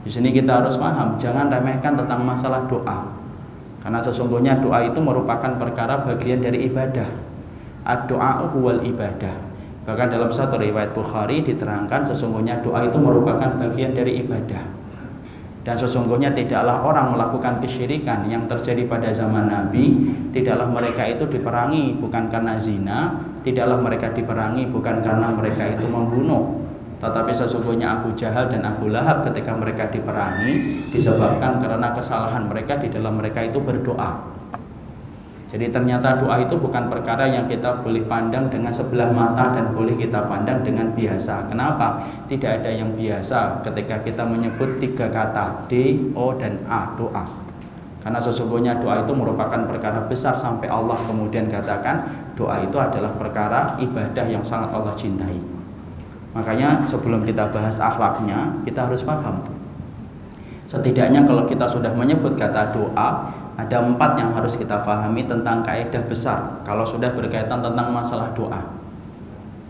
Di sini kita harus paham, jangan remehkan tentang masalah doa. Karena sesungguhnya doa itu merupakan perkara bagian dari ibadah. Ad-du'a huwal ibadah. Bahkan dalam satu riwayat Bukhari diterangkan sesungguhnya doa itu merupakan bagian dari ibadah. Dan sesungguhnya tidaklah orang melakukan kesyirikan yang terjadi pada zaman Nabi, tidaklah mereka itu diperangi bukan karena zina, tidaklah mereka diperangi bukan karena mereka itu membunuh, tetapi sesungguhnya Abu Jahal dan Abu Lahab ketika mereka diperangi disebabkan karena kesalahan mereka di dalam mereka itu berdoa. Jadi ternyata doa itu bukan perkara yang kita boleh pandang dengan sebelah mata dan boleh kita pandang dengan biasa. Kenapa? Tidak ada yang biasa ketika kita menyebut 3 kata D, O, dan A, doa. Karena sesungguhnya doa itu merupakan perkara besar sampai Allah kemudian katakan doa itu adalah perkara ibadah yang sangat Allah cintai. Makanya sebelum kita bahas akhlaknya, kita harus paham. Setidaknya kalau kita sudah menyebut kata doa, ada 4 yang harus kita pahami tentang kaidah besar kalau sudah berkaitan tentang masalah doa.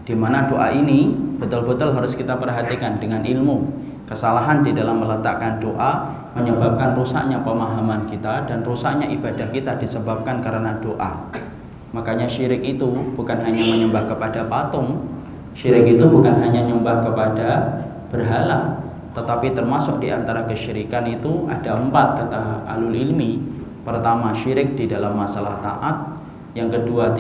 Di mana doa ini betul-betul harus kita perhatikan dengan ilmu. Kesalahan di dalam meletakkan doa menyebabkan rusaknya pemahaman kita dan rusaknya ibadah kita disebabkan karena doa. Makanya syirik itu bukan hanya menyembah kepada patung, syirik itu bukan hanya menyembah kepada berhala, tetapi termasuk di antara kesyirikan itu ada 4 kata alul ilmi. Pertama, syirik di dalam masalah taat. Yang kedua,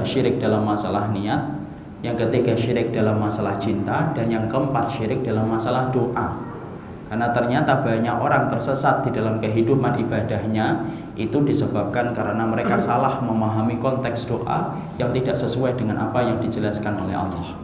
syirik dalam masalah niat. Yang ketiga, syirik dalam masalah cinta. Dan yang keempat, syirik dalam masalah doa. Karena ternyata banyak orang tersesat di dalam kehidupan ibadahnya itu disebabkan karena mereka salah memahami konteks doa yang tidak sesuai dengan apa yang dijelaskan oleh Allah.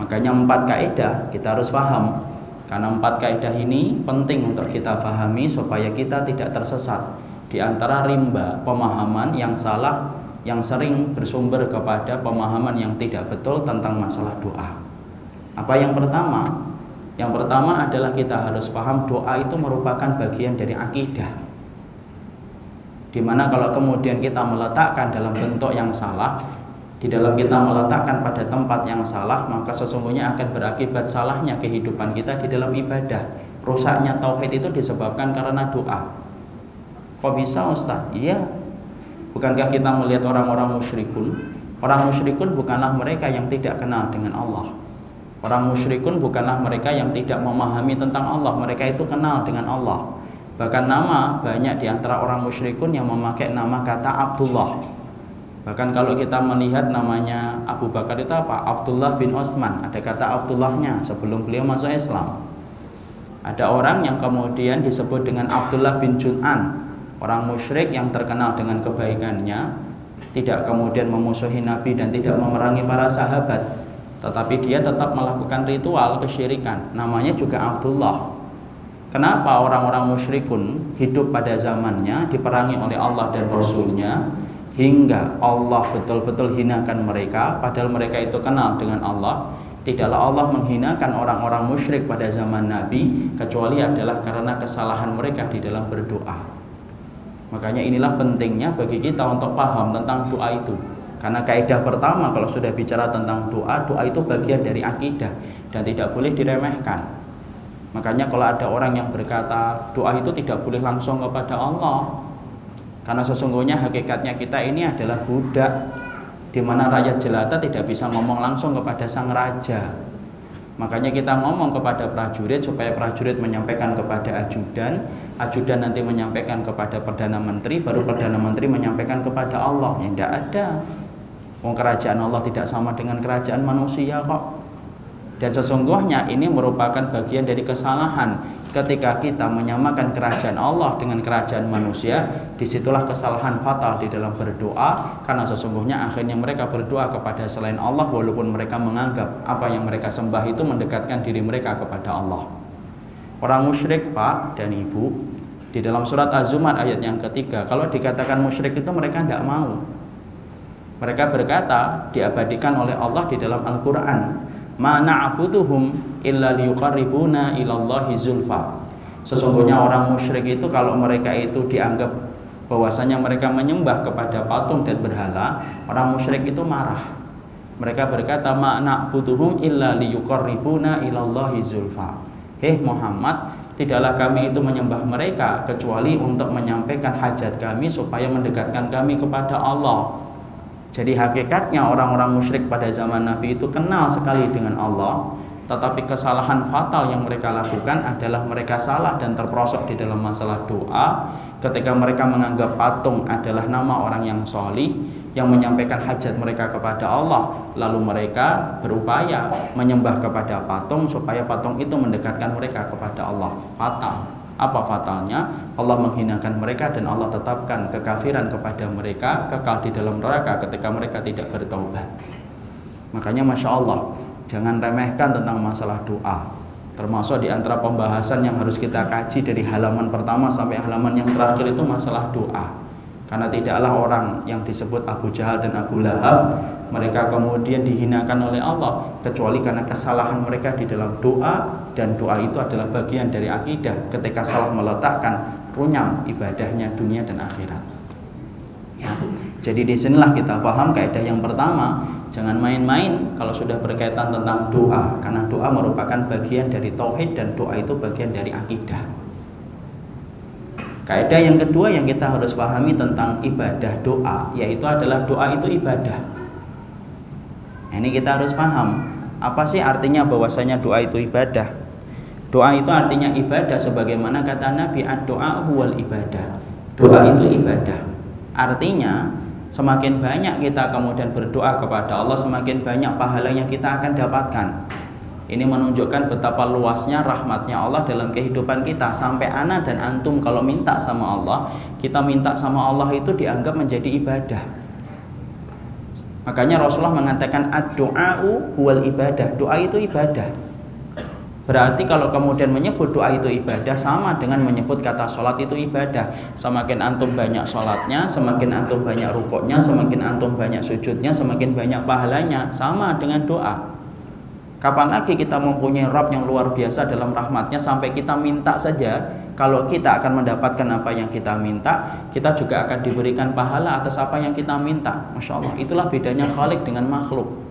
Makanya 4 kaidah kita harus paham. Karena 4 kaidah ini penting untuk kita pahami supaya kita tidak tersesat di antara rimba pemahaman yang salah yang sering bersumber kepada pemahaman yang tidak betul tentang masalah doa. Apa yang pertama? Yang pertama adalah kita harus paham doa itu merupakan bagian dari akidah. Dimana kalau kemudian kita meletakkan dalam bentuk yang salah, di dalam kita meletakkan pada tempat yang salah, maka sesungguhnya akan berakibat salahnya kehidupan kita di dalam ibadah. Rusaknya tauhid itu disebabkan karena doa. Kok bisa Ustaz? Iya. Bukankah kita melihat orang-orang musyrikun? Orang musyrikun bukanlah mereka yang tidak kenal dengan Allah. Orang musyrikun bukanlah mereka yang tidak memahami tentang Allah. Mereka itu kenal dengan Allah. Bahkan nama banyak di antara orang musyrikun yang memakai nama kata Abdullah. Bahkan kalau kita melihat namanya Abu Bakar itu apa? Abdullah bin Utsman. Ada kata Abdullahnya sebelum beliau masuk Islam. Ada orang yang kemudian disebut dengan Abdullah bin Jun'an, orang musyrik yang terkenal dengan kebaikannya, tidak kemudian memusuhi Nabi dan tidak memerangi para sahabat, tetapi dia tetap melakukan ritual kesyirikan, namanya juga Abdullah. Kenapa orang-orang musyrikun hidup pada zamannya diperangi oleh Allah dan Rasulnya hingga Allah betul-betul hinakan mereka, padahal mereka itu kenal dengan Allah? Tidaklah Allah menghinakan orang-orang musyrik pada zaman Nabi kecuali adalah karena kesalahan mereka di dalam berdoa. Makanya inilah pentingnya bagi kita untuk paham tentang doa itu. Karena kaidah pertama kalau sudah bicara tentang doa, doa itu bagian dari akidah dan tidak boleh diremehkan. Makanya kalau ada orang yang berkata doa itu tidak boleh langsung kepada Allah, karena sesungguhnya hakikatnya kita ini adalah budak, di mana rakyat jelata tidak bisa ngomong langsung kepada sang raja. Makanya kita ngomong kepada prajurit supaya prajurit menyampaikan kepada ajudan, ajudan nanti menyampaikan kepada Perdana Menteri, baru Perdana Menteri menyampaikan kepada Allah. Ya tidak ada. Wong kerajaan Allah tidak sama dengan kerajaan manusia kok. Dan sesungguhnya ini merupakan bagian dari kesalahan. Ketika kita menyamakan kerajaan Allah dengan kerajaan manusia, disitulah kesalahan fatal di dalam berdoa. Karena sesungguhnya akhirnya mereka berdoa kepada selain Allah, walaupun mereka menganggap apa yang mereka sembah itu mendekatkan diri mereka kepada Allah. Orang musyrik, Pak dan Ibu, di dalam surat Az-Zumar ayat yang ketiga, kalau dikatakan musyrik itu mereka tidak mau. Mereka berkata, diabadikan oleh Allah di dalam Al-Quran, ma na'buduhum illa liyuqarribuna ilallahi zulfa. Sesungguhnya orang musyrik itu kalau mereka itu dianggap bahwasanya mereka menyembah kepada patung dan berhala, orang musyrik itu marah. Mereka berkata, ma na'buduhum illa liyuqarribuna ilallahi zulfa. Hei Muhammad, tidaklah kami itu menyembah mereka kecuali untuk menyampaikan hajat kami supaya mendekatkan kami kepada Allah. Jadi hakikatnya orang-orang musyrik pada zaman Nabi itu kenal sekali dengan Allah, tetapi kesalahan fatal yang mereka lakukan adalah mereka salah dan terperosok di dalam masalah doa ketika mereka menganggap patung adalah nama orang yang sholih yang menyampaikan hajat mereka kepada Allah, lalu mereka berupaya menyembah kepada patung supaya patung itu mendekatkan mereka kepada Allah. Fatal. Apa fatalnya? Allah menghinakan mereka dan Allah tetapkan kekafiran kepada mereka, kekal di dalam neraka ketika mereka tidak bertaubat. Makanya Masya Allah, jangan remehkan tentang masalah doa. Termasuk di antara pembahasan yang harus kita kaji dari halaman pertama sampai halaman yang terakhir itu masalah doa. Karena tidaklah orang yang disebut Abu Jahal dan Abu Lahab mereka kemudian dihinakan oleh Allah kecuali karena kesalahan mereka di dalam doa, dan doa itu adalah bagian dari akidah. Ketika salah meletakkan, runyam ibadahnya dunia dan akhirat. Ya. Jadi disinilah kita paham kaidah yang pertama, jangan main-main kalau sudah berkaitan tentang doa, karena doa merupakan bagian dari tauhid dan doa itu bagian dari akidah. Kaidah yang kedua yang kita harus pahami tentang ibadah doa, yaitu adalah doa itu ibadah. Ini kita harus paham, apa sih artinya bahwasanya doa itu ibadah? Doa itu artinya ibadah sebagaimana kata Nabi, ad-doa huwal ibadah. Doa itu ibadah. Artinya semakin banyak kita kemudian berdoa kepada Allah, semakin banyak pahala yang kita akan dapatkan. Ini menunjukkan betapa luasnya rahmatnya Allah dalam kehidupan kita. Sampai ana dan antum kalau minta sama Allah, kita minta sama Allah itu dianggap menjadi ibadah. Makanya Rasulullah mengatakan ad-du'a'u huwal ibadah. Doa itu ibadah. Berarti kalau kemudian menyebut doa itu ibadah sama dengan menyebut kata sholat itu ibadah. Semakin antum banyak sholatnya, semakin antum banyak rukuknya, semakin antum banyak sujudnya, semakin banyak pahalanya. Sama dengan doa. Kapan lagi kita mempunyai Rabb yang luar biasa dalam rahmatnya sampai kita minta saja, kalau kita akan mendapatkan apa yang kita minta, kita juga akan diberikan pahala atas apa yang kita minta. Masya Allah, itulah bedanya Khalik dengan makhluk.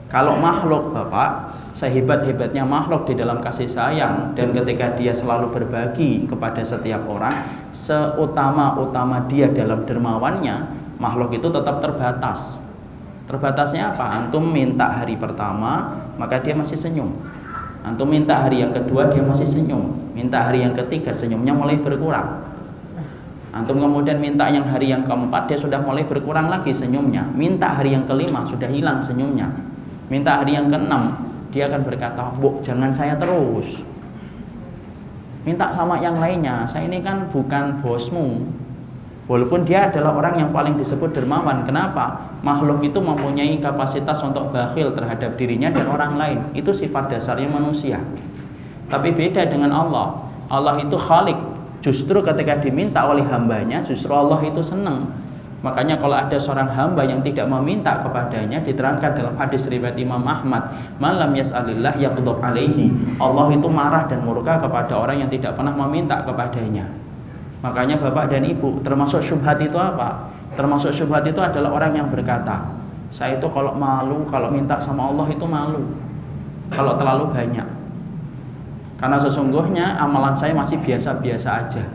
Kalau makhluk Bapak, sehebat-hebatnya makhluk di dalam kasih sayang, dan ketika dia selalu berbagi kepada setiap orang, seutama-utama dia dalam dermawannya, makhluk itu tetap terbatas. Terbatasnya apa? Antum minta hari pertama, maka dia masih senyum. Antum minta hari yang kedua, dia masih senyum. Minta hari yang ketiga, senyumnya mulai berkurang. Antum kemudian minta yang hari yang keempat, dia sudah mulai berkurang lagi senyumnya. Minta hari yang kelima, sudah hilang senyumnya. Minta hari yang keenam, dia akan berkata, "Bu, jangan saya terus. Minta sama yang lainnya, saya ini kan bukan bosmu." Walaupun dia adalah orang yang paling disebut dermawan. Kenapa? Makhluk itu mempunyai kapasitas untuk bakhil terhadap dirinya dan orang lain. Itu sifat dasarnya manusia. Tapi beda dengan Allah. Allah itu Khalik. Justru ketika diminta oleh hambanya, justru Allah itu senang. Makanya kalau ada seorang hamba yang tidak meminta kepadanya, diterangkan dalam hadis riwayat Imam Ahmad, "Malam yas'alillah yaghdab alaihi." Allah itu marah dan murka kepada orang yang tidak pernah meminta kepadanya. Makanya Bapak dan Ibu, termasuk syubhat itu apa? Termasuk syubhat itu adalah orang yang berkata, "Saya itu kalau malu, kalau minta sama Allah itu malu. Kalau terlalu banyak. Karena sesungguhnya amalan saya masih biasa-biasa aja.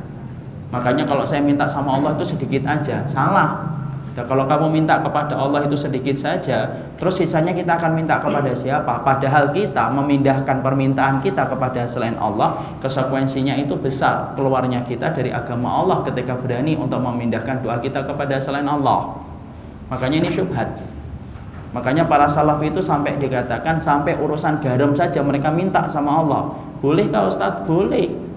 Makanya kalau saya minta sama Allah itu sedikit aja." Salah. Dan kalau kamu minta kepada Allah itu sedikit saja, terus sisanya kita akan minta kepada siapa? Padahal kita memindahkan permintaan kita kepada selain Allah, konsekuensinya itu besar. Keluarnya kita dari agama Allah ketika berani untuk memindahkan doa kita kepada selain Allah. Makanya ini syubhat. Makanya para salaf itu sampai dikatakan sampai urusan garam saja mereka minta sama Allah. Bolehkah Ustaz? Boleh.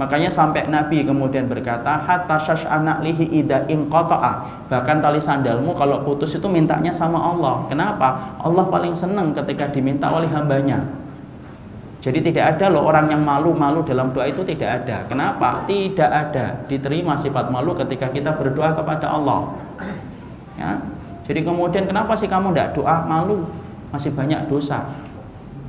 Makanya sampai Nabi kemudian berkata, hatta syash'ana lihi ida inqata'a. Bahkan tali sandalmu kalau putus itu mintanya sama Allah. Kenapa? Allah paling senang ketika diminta oleh hambanya. Jadi tidak ada loh orang yang malu-malu dalam doa itu, tidak ada. Kenapa? Tidak ada diterima sifat malu ketika kita berdoa kepada Allah. Ya. Jadi kemudian kenapa sih kamu tidak doa? Malu, masih banyak dosa.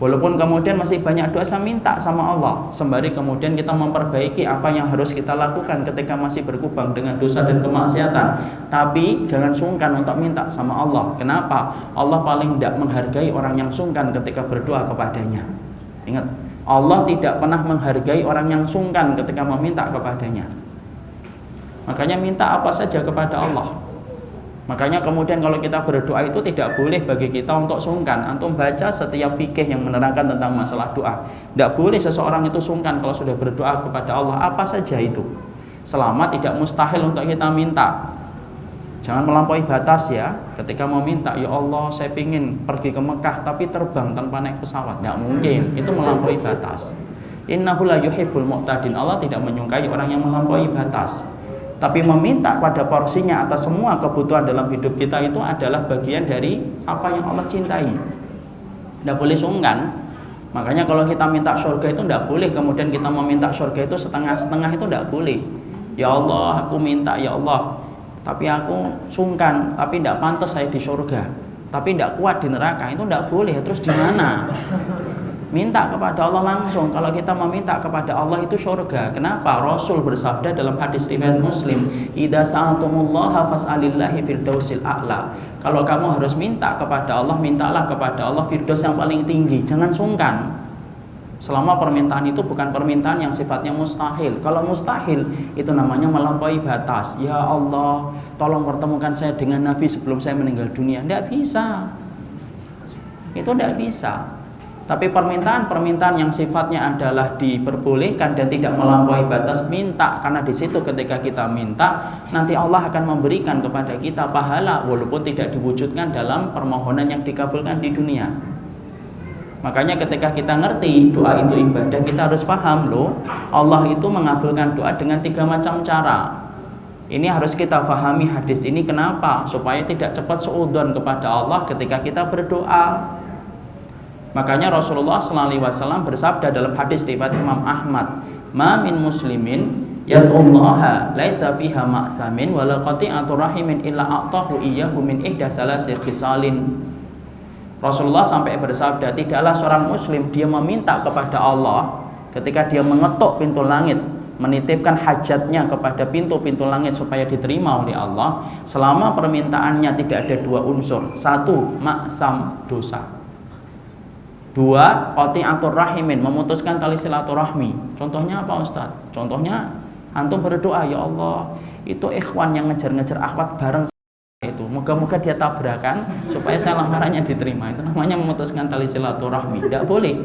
Walaupun kemudian masih banyak dosa, minta sama Allah. Sembari kemudian kita memperbaiki apa yang harus kita lakukan ketika masih berkubang dengan dosa dan kemaksiatan. Tapi jangan sungkan untuk minta sama Allah. Kenapa? Allah paling tidak menghargai orang yang sungkan ketika berdoa kepadanya. Ingat, Allah tidak pernah menghargai orang yang sungkan ketika meminta kepadanya. Makanya minta apa saja kepada Allah. Makanya kemudian kalau kita berdoa itu tidak boleh bagi kita untuk sungkan. Antum baca setiap fikih yang menerangkan tentang masalah doa. Tidak boleh seseorang itu sungkan kalau sudah berdoa kepada Allah apa saja itu. Selama tidak mustahil untuk kita minta. Jangan melampaui batas ya. Ketika mau minta, ya Allah saya ingin pergi ke Mekah tapi terbang tanpa naik pesawat. Tidak mungkin, itu melampaui batas. Innahu la yuhibbul mu'tadin. Allah tidak menyukai orang yang melampaui batas. Tapi meminta pada porsinya atas semua kebutuhan dalam hidup kita itu adalah bagian dari apa yang Allah cintai. Tidak boleh sungkan. Makanya kalau kita minta surga itu tidak boleh kemudian kita meminta surga itu setengah-setengah, itu tidak boleh. Ya Allah aku minta ya Allah, tapi aku sungkan, tapi tidak pantas saya di surga, tapi tidak kuat di neraka, itu tidak boleh. Terus di mana? Minta kepada Allah langsung. Kalau kita meminta kepada Allah itu surga. Kenapa? Rasul bersabda dalam hadis riwayat Muslim, idza sa'altumullaha fas'alillahi firdausil a'la. Kalau kamu harus minta kepada Allah, mintalah kepada Allah firdaus yang paling tinggi. Jangan sungkan. Selama permintaan itu bukan permintaan yang sifatnya mustahil. Kalau mustahil itu namanya melampaui batas. Ya Allah, tolong pertemukan saya dengan Nabi sebelum saya meninggal dunia. Tidak bisa. Itu tidak bisa. Tapi permintaan-permintaan yang sifatnya adalah diperbolehkan dan tidak melampaui batas, minta. Karena di situ ketika kita minta, nanti Allah akan memberikan kepada kita pahala walaupun tidak diwujudkan dalam permohonan yang dikabulkan di dunia. Makanya ketika kita ngerti doa itu ibadah, kita harus paham loh, Allah itu mengabulkan doa dengan 3 macam cara. Ini harus kita pahami hadis ini kenapa? Supaya tidak cepat suudzon kepada Allah ketika kita berdoa. Makanya Rasulullah SAW bersabda dalam hadis riwayat Imam Ahmad, "Ma min muslimin yad'ullaha laisa fiha ma'samin wala qati'atu rahimin illa a'tahu iyyahu min ihda salasi khisalin." Rasulullah sampai bersabda, tidaklah seorang muslim dia meminta kepada Allah ketika dia mengetuk pintu langit, menitipkan hajatnya kepada pintu-pintu langit supaya diterima oleh Allah, selama permintaannya tidak ada 2 unsur. 1, maksam dosa. 2, qati'atur rahimin, memutuskan tali silaturahmi. Contohnya apa Ustaz? Contohnya antum berdoa, ya Allah, itu ikhwan yang ngejar-ngejar akhwat bareng itu, moga-moga dia tabrakan supaya saya lamarannya diterima. Itu namanya memutuskan tali silaturahmi. Tidak boleh.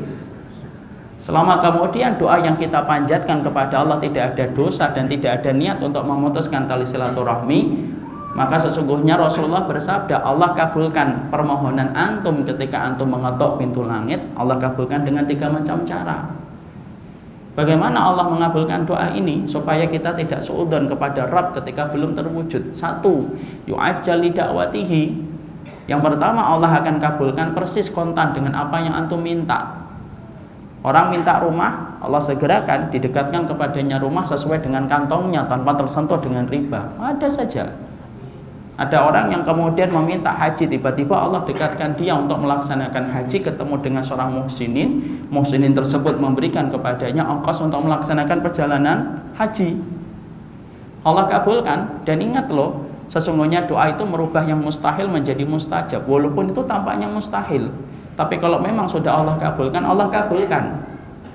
Selama kemudian doa yang kita panjatkan kepada Allah tidak ada dosa dan tidak ada niat untuk memutuskan tali silaturahmi, maka sesungguhnya Rasulullah bersabda, Allah kabulkan permohonan antum ketika antum mengetuk pintu langit. Allah kabulkan dengan 3 macam cara. Bagaimana Allah mengabulkan doa ini? Supaya kita tidak suudzon kepada Rabb ketika belum terwujud. 1, yu'ajjal li da'watihi. Yang pertama, Allah akan kabulkan persis kontan dengan apa yang antum minta. Orang minta rumah, Allah segerakan didekatkan kepadanya rumah sesuai dengan kantongnya tanpa tersentuh dengan riba. Ada saja. Ada orang yang kemudian meminta haji, tiba-tiba Allah dekatkan dia untuk melaksanakan haji, ketemu dengan seorang muhsinin. Muhsinin tersebut memberikan kepadanya ongkos untuk melaksanakan perjalanan haji. Allah kabulkan. Dan ingat loh, sesungguhnya doa itu merubah yang mustahil menjadi mustajab, walaupun itu tampaknya mustahil. Tapi kalau memang sudah Allah kabulkan, Allah kabulkan.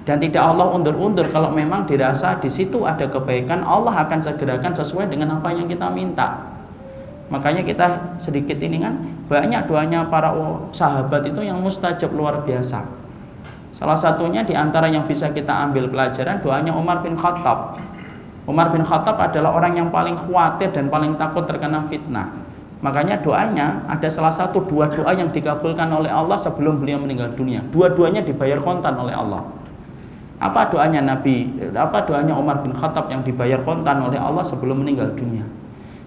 Dan tidak Allah undur-undur. Kalau memang dirasa di situ ada kebaikan, Allah akan segerakan sesuai dengan apa yang kita minta. Makanya kita sedikit ini kan banyak doanya para sahabat itu yang mustajab luar biasa. Salah satunya di antara yang bisa kita ambil pelajaran doanya Umar bin Khattab. Umar bin Khattab adalah orang yang paling khawatir dan paling takut terkena fitnah. Makanya doanya ada salah satu 2 doa yang dikabulkan oleh Allah sebelum beliau meninggal dunia. 2-duanya dibayar kontan oleh Allah. Apa doanya doanya Umar bin Khattab yang dibayar kontan oleh Allah sebelum meninggal dunia?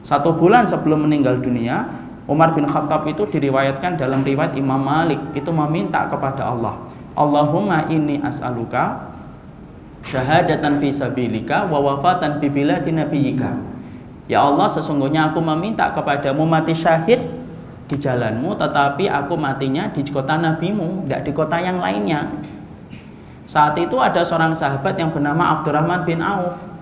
1 bulan sebelum meninggal dunia, Umar bin Khattab itu diriwayatkan dalam riwayat Imam Malik itu meminta kepada Allah, Allahumma inni as'aluka syahadatan fi sabilika wa wafatan fi biladi nabiyyika. Ya Allah, sesungguhnya aku meminta kepadamu mati syahid di jalanmu, tetapi aku matinya di kota nabimu, tidak di kota yang lainnya. Saat itu ada seorang sahabat yang bernama Abdurrahman bin Auf.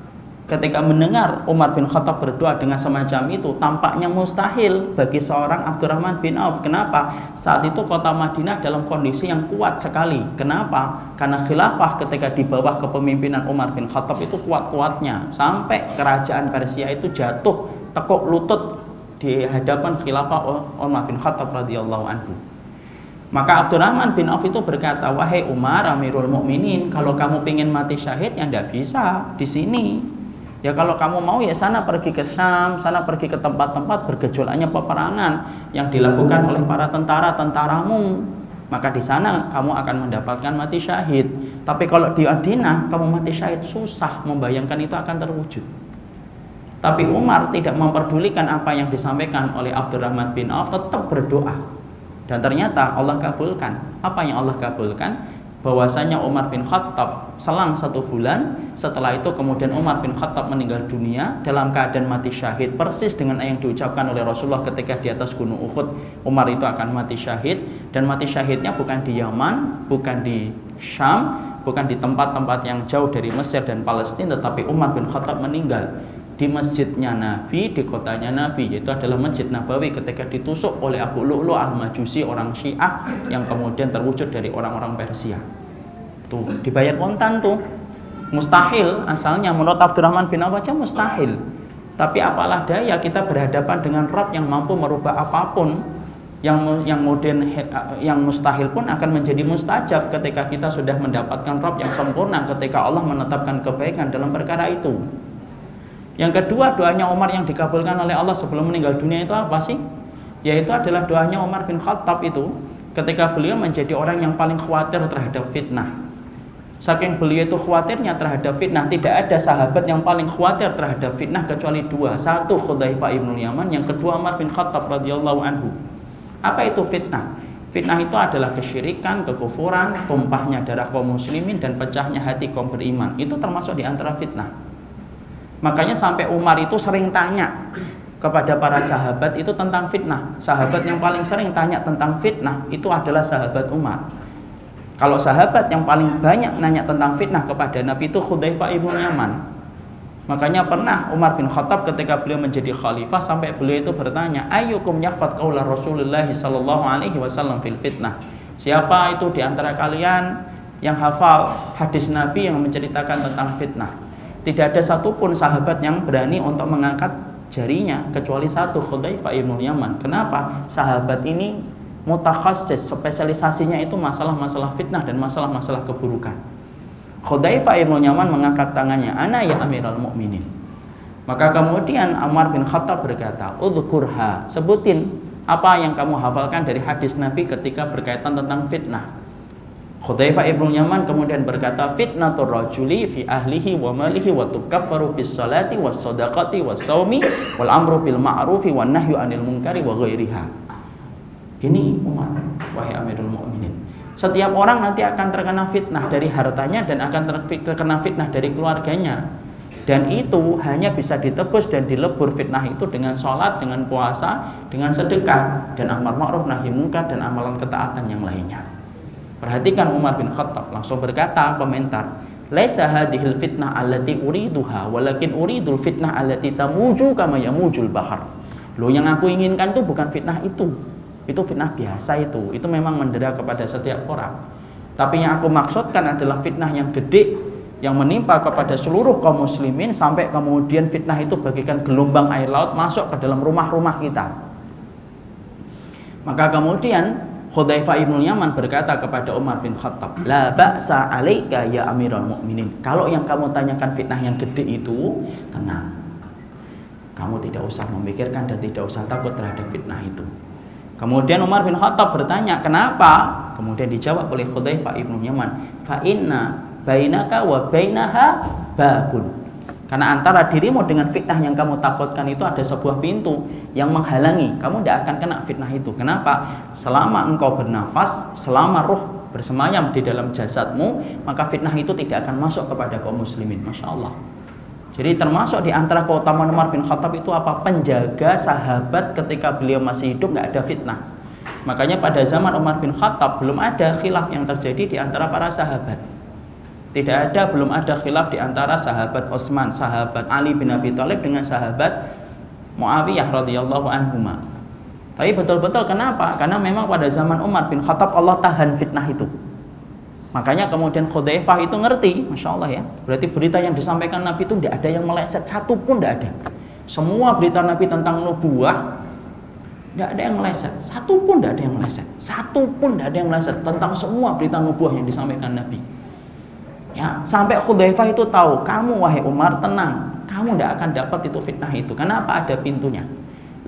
ketika mendengar Umar bin Khattab berdoa dengan semacam itu, tampaknya mustahil bagi seorang Abdurrahman bin Auf. Kenapa? Saat itu kota Madinah dalam kondisi yang kuat sekali. Kenapa? Karena khilafah ketika di bawah kepemimpinan Umar bin Khattab itu kuat-kuatnya, sampai kerajaan Persia itu jatuh tekuk lutut di hadapan khilafah Umar bin Khattab radhiyallahu anhu. Maka Abdurrahman bin Auf itu berkata, wahai Umar Amirul Mukminin, kalau kamu ingin mati syahid ya tidak bisa di sini. Ya kalau kamu mau ya sana pergi ke Syam, sana pergi ke tempat-tempat bergejolaknya peperangan yang dilakukan oleh para tentara-tentaramu. Maka di sana kamu akan mendapatkan mati syahid. Tapi kalau di Madinah kamu mati syahid susah, membayangkan itu akan terwujud. Tapi Umar tidak memperdulikan apa yang disampaikan oleh Abdurrahman bin Auf, tetap berdoa. Dan ternyata Allah kabulkan. Apa yang Allah kabulkan? Bahwasanya Umar bin Khattab selang 1 bulan setelah itu kemudian Umar bin Khattab meninggal dunia dalam keadaan mati syahid, persis dengan yang diucapkan oleh Rasulullah ketika di atas gunung Uhud. Umar itu akan mati syahid, dan mati syahidnya bukan di Yaman, bukan di Syam, bukan di tempat-tempat yang jauh dari Mesir dan Palestina, tetapi Umar bin Khattab meninggal di masjidnya Nabi, di kotanya Nabi, yaitu adalah Masjid Nabawi, ketika ditusuk oleh Abu Lu'lu' al-Majusi, orang Syiah yang kemudian terwujud dari orang-orang Persia. Tuh, dibayar kontan tuh. Mustahil asalnya, menurut Abdurrahman bin Auf aja mustahil. Tapi apalah daya, kita berhadapan dengan Rabb yang mampu merubah apapun. Yang mustahil pun akan menjadi mustajab ketika kita sudah mendapatkan Rabb yang sempurna, ketika Allah menetapkan kebaikan dalam perkara itu. Yang kedua, doanya Umar yang dikabulkan oleh Allah sebelum meninggal dunia itu apa sih? Yaitu adalah doanya Umar bin Khattab itu ketika beliau menjadi orang yang paling khawatir terhadap fitnah. Saking beliau itu khawatirnya terhadap fitnah, tidak ada sahabat yang paling khawatir terhadap fitnah kecuali 2. Satu Hudzaifah ibnul Yaman, yang kedua Umar bin Khattab radhiyallahu anhu. Apa itu fitnah? Fitnah itu adalah kesyirikan, kekufuran, tumpahnya darah kaum muslimin dan pecahnya hati kaum beriman. Itu termasuk di antara fitnah. Makanya sampai Umar itu sering tanya kepada para sahabat itu tentang fitnah. Sahabat yang paling sering tanya tentang fitnah itu adalah sahabat Umar. Kalau sahabat yang paling banyak nanya tentang fitnah kepada Nabi itu Hudzaifah ibnu Yaman. Makanya pernah Umar bin Khattab ketika beliau menjadi khalifah, sampai beliau itu bertanya, ayyukum yahfad qaula Rasulullah sallallahu alaihi wasallam fil fitnah. Siapa itu di antara kalian yang hafal hadis Nabi yang menceritakan tentang fitnah? Tidak ada satupun sahabat yang berani untuk mengangkat jarinya kecuali satu, Hudzaifah ibnu Yaman. Kenapa? Sahabat ini mutakhassis, spesialisasinya itu masalah-masalah fitnah dan masalah-masalah keburukan. Hudzaifah ibnu Yaman mengangkat tangannya, ana ya Amirul Mukminin. Maka kemudian Umar bin Khattab berkata, udhkurha, sebutin apa yang kamu hafalkan dari hadis Nabi ketika berkaitan tentang fitnah. Hudzaifah ibnu Yaman kemudian berkata, fitnatur rajuli fi ahlihi wa malihi wa tukaffaru bis salati was shadaqati was shaumi wal amru bil ma'rufi wan nahyu 'anil munkari wa ghairiha. Gini Umar, wahai Amirul Mukminin, setiap orang nanti akan terkena fitnah dari hartanya dan akan terkena fitnah dari keluarganya. Dan itu hanya bisa ditebus dan dilebur fitnah itu dengan sholat, dengan puasa, dengan sedekah, dan amar ma'ruf nahi munkar, dan amalan ketaatan yang lainnya. Perhatikan Umar bin Khattab langsung berkata, komentar, laisa hadhil fitnah allati uriduha walakin uridul fitnah allati tamuju kama yamujul bahar. Loh, yang aku inginkan itu bukan fitnah itu. Itu fitnah biasa itu. Itu memang mendera kepada setiap orang. Tapi yang aku maksudkan adalah fitnah yang gede, yang menimpa kepada seluruh kaum muslimin sampai kemudian fitnah itu bagaikan gelombang air laut masuk ke dalam rumah-rumah kita. Maka kemudian Hudzaifah ibnu Yaman berkata kepada Umar bin Khattab, la ba'sa 'alaika ya Amirul Mukminin. Kalau yang kamu tanyakan fitnah yang gede itu, tenang. Kamu tidak usah memikirkan dan tidak usah takut terhadap fitnah itu. Kemudian Umar bin Khattab bertanya, kenapa? Kemudian dijawab oleh Hudzaifah ibnu Yaman, fa inna bainaka wa bainaha babun. Karena antara dirimu dengan fitnah yang kamu takutkan itu ada sebuah pintu yang menghalangi. Kamu tidak akan kena fitnah itu. Kenapa? Selama engkau bernafas, selama ruh bersemayam di dalam jasadmu, maka fitnah itu tidak akan masuk kepada kaum muslimin. Masya Allah. Jadi termasuk di antara keutamaan Umar bin Khattab itu apa? Penjaga sahabat ketika beliau masih hidup, nggak ada fitnah. Makanya pada zaman Umar bin Khattab belum ada khilaf yang terjadi di antara para sahabat. Tidak ada, belum ada khilaf di antara sahabat Utsman, sahabat Ali bin Abi Thalib dengan sahabat Muawiyah radhiyallahu anhuma. Tapi betul-betul kenapa? Karena memang pada zaman Umar bin Khattab Allah tahan fitnah itu. Makanya kemudian Hudzaifah itu ngerti, Masya Allah ya. Berarti berita yang disampaikan Nabi itu tidak ada yang meleset, satu pun tidak ada. Semua berita Nabi tentang nubuwah tidak ada yang meleset, satu pun tidak ada yang meleset, satu pun tidak ada yang meleset tentang semua berita nubuwah yang disampaikan Nabi. Ya, sampai Hudzaifah itu tahu, kamu wahai Umar tenang, kamu tidak akan dapat itu fitnah itu. Kenapa? Ada pintunya.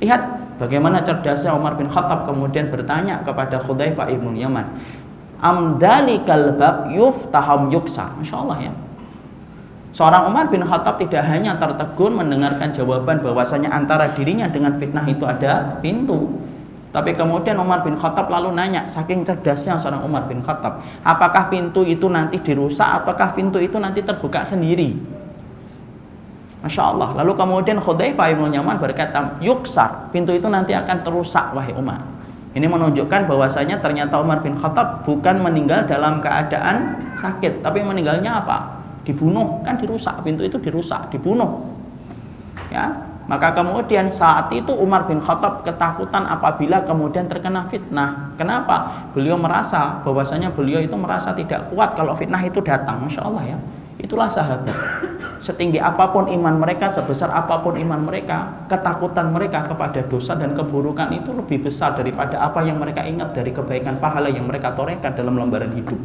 Lihat bagaimana cerdasnya Umar bin Khattab kemudian bertanya kepada Hudzaifah ibn Yaman, amdalikal bab yuftaham yuksa. Masya Allah ya. Seorang Umar bin Khattab tidak hanya tertegun mendengarkan jawaban bahwasanya antara dirinya dengan fitnah itu ada pintu, tapi kemudian Umar bin Khattab lalu nanya, saking cerdasnya seorang Umar bin Khattab, apakah pintu itu nanti dirusak ataukah pintu itu nanti terbuka sendiri? Masya Allah. Lalu kemudian Hudzaifah ibn Yaman berkata, yuksar, pintu itu nanti akan terusak wahai Umar. Ini menunjukkan bahwasanya ternyata Umar bin Khattab bukan meninggal dalam keadaan sakit, tapi meninggalnya apa? Dibunuh, kan dirusak, pintu itu dirusak, dibunuh. Ya. Maka kemudian saat itu Umar bin Khattab ketakutan apabila kemudian terkena fitnah. Kenapa? Beliau merasa bahwasanya beliau itu merasa tidak kuat kalau fitnah itu datang. Masya Allah ya. Itulah sahabat. Setinggi apapun iman mereka, sebesar apapun iman mereka, ketakutan mereka kepada dosa dan keburukan itu lebih besar daripada apa yang mereka ingat dari kebaikan pahala yang mereka torehkan dalam lembaran hidup.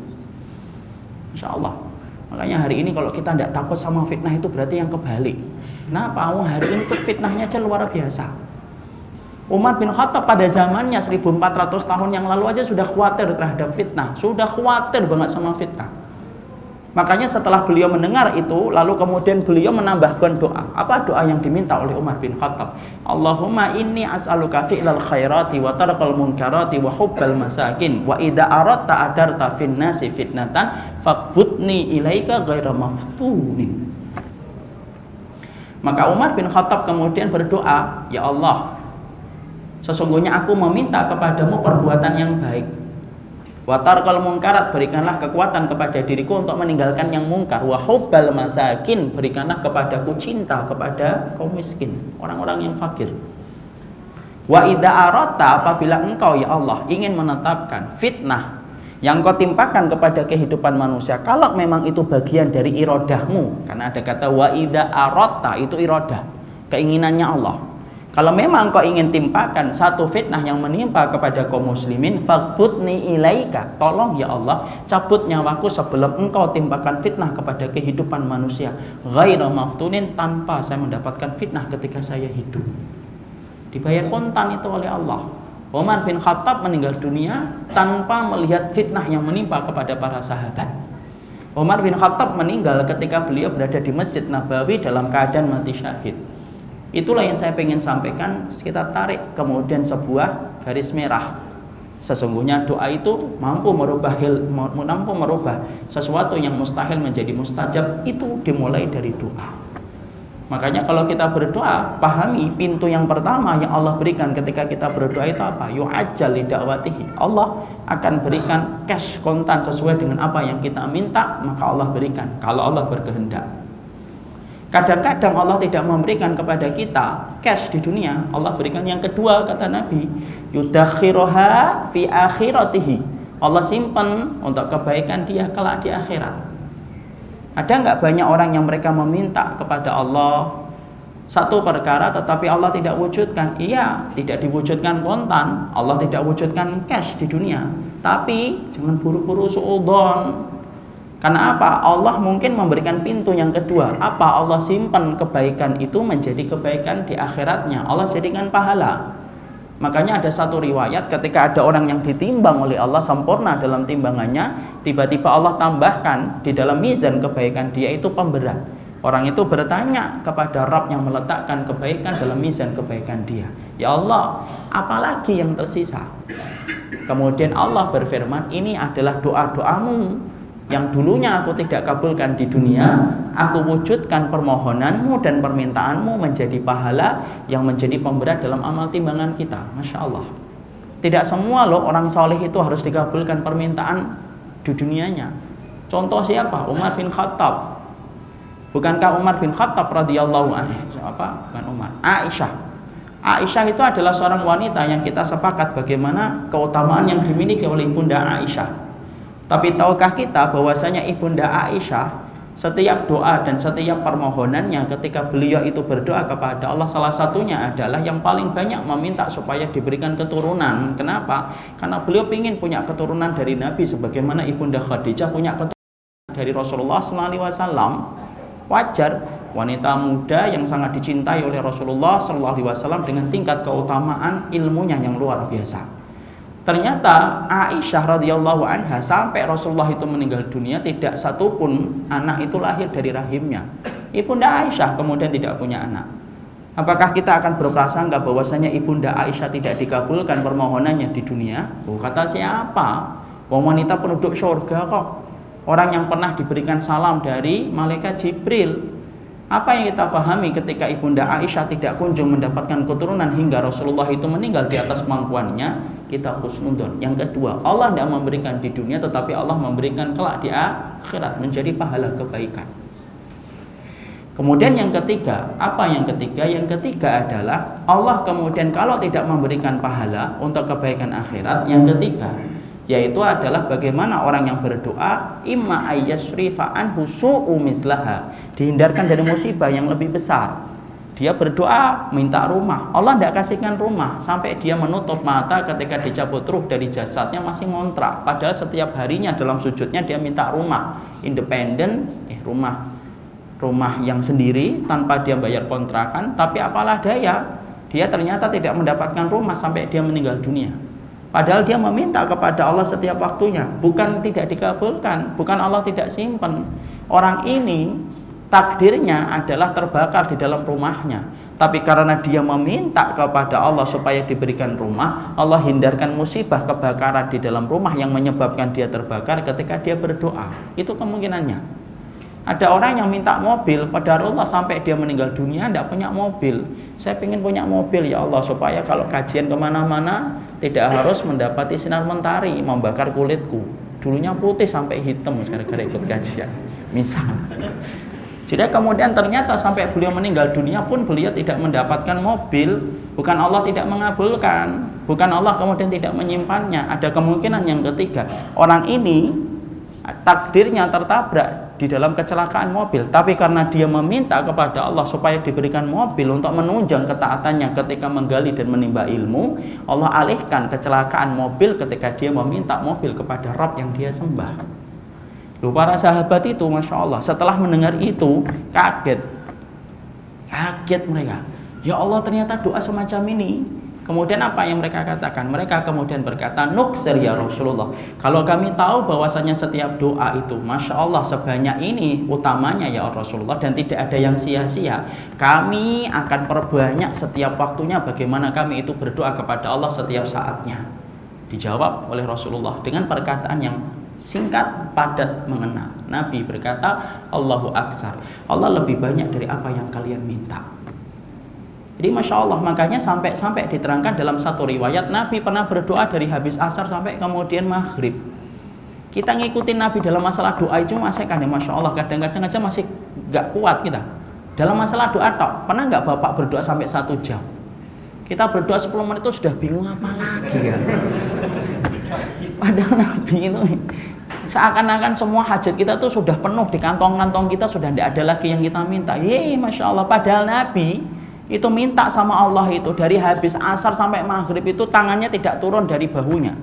Masya Allah. Makanya hari ini kalau kita tidak takut sama fitnah itu berarti yang kebalik. Kenapa? Hari ini tuh fitnahnya aja luar biasa. Umar bin Khattab pada zamannya 1400 tahun yang lalu aja sudah khawatir terhadap fitnah, sudah khawatir banget sama fitnah. Makanya setelah beliau mendengar itu, lalu kemudian beliau menambahkan doa. Apa doa yang diminta oleh Umar bin Khattab? Allahumma inni as'aluka fi'lal khairati wa tarqal munkarati wa hubbal masakin wa idza aradta adarta fin nasi fitnatan faqbutni ilaika ghaira maftunin. Maka Umar bin Khattab kemudian berdoa, ya Allah, sesungguhnya aku meminta kepadamu perbuatan yang baik. Wa tarqal munkarat, berikanlah kekuatan kepada diriku untuk meninggalkan yang mungkar. Wa hubbal masakin, berikanlah kepadaku cinta kepada kaum miskin, orang-orang yang fakir. Wa idza aradta, apabila engkau ya Allah ingin menetapkan fitnah yang kau timpakan kepada kehidupan manusia, kalau memang itu bagian dari irodahmu, karena ada kata wa idza aradta, itu irodah, keinginannya Allah. Kalau memang kau ingin timpakan satu fitnah yang menimpa kepada kaum muslimin, faqbutni ilaika, tolong ya Allah cabut nyawaku sebelum engkau timpakan fitnah kepada kehidupan manusia, ghaira maftunin, tanpa saya mendapatkan fitnah ketika saya hidup. Dibayar kontan itu oleh Allah. Umar bin Khattab meninggal dunia tanpa melihat fitnah yang menimpa kepada para sahabat. Umar bin Khattab meninggal ketika beliau berada di Masjid Nabawi dalam keadaan mati syahid. Itulah yang saya ingin sampaikan. Kita tarik kemudian sebuah garis merah. Sesungguhnya doa itu mampu merubah sesuatu yang mustahil menjadi mustajab. Itu dimulai dari doa. Makanya kalau kita berdoa, pahami pintu yang pertama yang Allah berikan ketika kita berdoa itu apa? Yu'ajjal li da'watihi. Allah akan berikan cash kontan sesuai dengan apa yang kita minta, maka Allah berikan kalau Allah berkehendak. Kadang-kadang Allah tidak memberikan kepada kita cash di dunia, Allah berikan yang kedua, kata Nabi, yudakhiroha fi akhiratihi. Allah simpan untuk kebaikan dia kelak di akhirat. Ada nggak banyak orang yang mereka meminta kepada Allah satu perkara tetapi Allah tidak wujudkan? Iya, tidak diwujudkan kontan, Allah tidak wujudkan cash di dunia. Tapi jangan buru-buru suudzon. Karena apa? Allah mungkin memberikan pintu yang kedua. Apa? Allah simpan kebaikan itu menjadi kebaikan di akhiratnya. Allah jadikan pahala. Makanya ada satu riwayat ketika ada orang yang ditimbang oleh Allah sempurna dalam timbangannya, tiba-tiba Allah tambahkan di dalam mizan kebaikan dia itu pemberat. Orang itu bertanya kepada Rabb yang meletakkan kebaikan dalam mizan kebaikan dia, ya Allah, apalagi yang tersisa? Kemudian Allah berfirman, ini adalah doa-doamu yang dulunya aku tidak kabulkan di dunia, aku wujudkan permohonanmu dan permintaanmu menjadi pahala yang menjadi pemberat dalam amal timbangan kita. Masya Allah. Tidak semua loh orang soleh itu harus dikabulkan permintaan di dunianya. Contoh siapa? Umar bin Khattab. Bukankah Umar bin Khattab radhiyallahu anhu? Bukan Umar. Aisyah. Aisyah itu adalah seorang wanita yang kita sepakat bagaimana keutamaan yang dimiliki oleh Ibunda Aisyah. Tapi tahukah kita bahwasanya Ibunda Aisyah setiap doa dan setiap permohonannya ketika beliau itu berdoa kepada Allah, salah satunya adalah yang paling banyak meminta supaya diberikan keturunan. Kenapa? Karena beliau ingin punya keturunan dari Nabi sebagaimana Ibunda Khadijah punya keturunan dari Rasulullah SAW. Wajar wanita muda yang sangat dicintai oleh Rasulullah SAW dengan tingkat keutamaan ilmunya yang luar biasa. Ternyata Aisyah radhiyallahu anha sampai Rasulullah itu meninggal dunia tidak satupun anak itu lahir dari rahimnya. Ibunda Aisyah kemudian tidak punya anak. Apakah kita akan berprasangka bahwasanya Ibunda Aisyah tidak dikabulkan permohonannya di dunia? Kata siapa? Wanita penduduk surga kok. Orang yang pernah diberikan salam dari malaikat Jibril. Apa yang kita pahami ketika Ibunda Aisyah tidak kunjung mendapatkan keturunan hingga Rasulullah itu meninggal di atas kemampuannya? Kita husnudon. Yang kedua, Allah tidak memberikan di dunia, tetapi Allah memberikan kelak di akhirat menjadi pahala kebaikan. Kemudian yang ketiga, apa yang ketiga? Yang ketiga adalah Allah kemudian kalau tidak memberikan pahala untuk kebaikan akhirat, yang ketiga yaitu adalah bagaimana orang yang berdoa imma ayyasrifa anhu su'u mislaha, dihindarkan dari musibah yang lebih besar. Dia berdoa minta rumah, Allah tidak kasihkan rumah sampai dia menutup mata ketika dicabut ruh dari jasadnya masih ngontrak, padahal setiap harinya dalam sujudnya dia minta rumah independen, rumah yang sendiri tanpa dia bayar kontrakan. Tapi apalah daya, dia ternyata tidak mendapatkan rumah sampai dia meninggal dunia. Padahal dia meminta kepada Allah setiap waktunya. Bukan tidak dikabulkan, bukan Allah tidak simpan. Orang ini takdirnya adalah terbakar di dalam rumahnya. Tapi karena dia meminta kepada Allah supaya diberikan rumah, Allah hindarkan musibah kebakaran di dalam rumah yang menyebabkan dia terbakar ketika dia berdoa. Itu kemungkinannya. Ada orang yang minta mobil pada Allah sampai dia meninggal dunia tidak punya mobil. Saya ingin punya mobil ya Allah supaya kalau kajian kemana-mana tidak harus mendapati sinar mentari membakar kulitku. Dulunya putih sampai hitam gara-gara ikut kajian. Misal. Jadi kemudian ternyata sampai beliau meninggal dunia pun beliau tidak mendapatkan mobil. Bukan Allah tidak mengabulkan, bukan Allah kemudian tidak menyimpannya. Ada kemungkinan yang ketiga, orang ini takdirnya tertabrak di dalam kecelakaan mobil, tapi karena dia meminta kepada Allah supaya diberikan mobil untuk menunjang ketaatannya ketika menggali dan menimba ilmu, Allah alihkan kecelakaan mobil ketika dia meminta mobil kepada Rabb yang dia sembah. Loh, para sahabat itu Masya Allah setelah mendengar itu kaget mereka. Ya Allah, ternyata doa semacam ini. Kemudian apa yang mereka katakan? Mereka kemudian berkata, nuksir ya Rasulullah, kalau kami tahu bahwasanya setiap doa itu Masya Allah sebanyak ini utamanya ya Rasulullah dan tidak ada yang sia-sia, kami akan perbanyak setiap waktunya bagaimana kami itu berdoa kepada Allah setiap saatnya. Dijawab oleh Rasulullah dengan perkataan yang singkat, padat, mengena. Nabi berkata, Allahu Aksar, Allah lebih banyak dari apa yang kalian minta. Jadi Masya Allah, makanya sampai diterangkan dalam satu riwayat Nabi pernah berdoa dari habis asar sampai kemudian maghrib. Kita ngikutin Nabi dalam masalah doa itu masih kan ya Masya Allah, kadang-kadang aja masih gak kuat kita dalam masalah doa tok. Pernah gak Bapak berdoa sampai 1 jam? Kita berdoa 10 menit itu sudah bingung apa lagi kan. Padahal Nabi itu seakan-akan semua hajat kita tuh sudah penuh di kantong-kantong kita, sudah tidak ada lagi yang kita minta. Masya Allah, padahal Nabi itu minta sama Allah itu dari habis asar sampai maghrib itu tangannya tidak turun dari bahunya.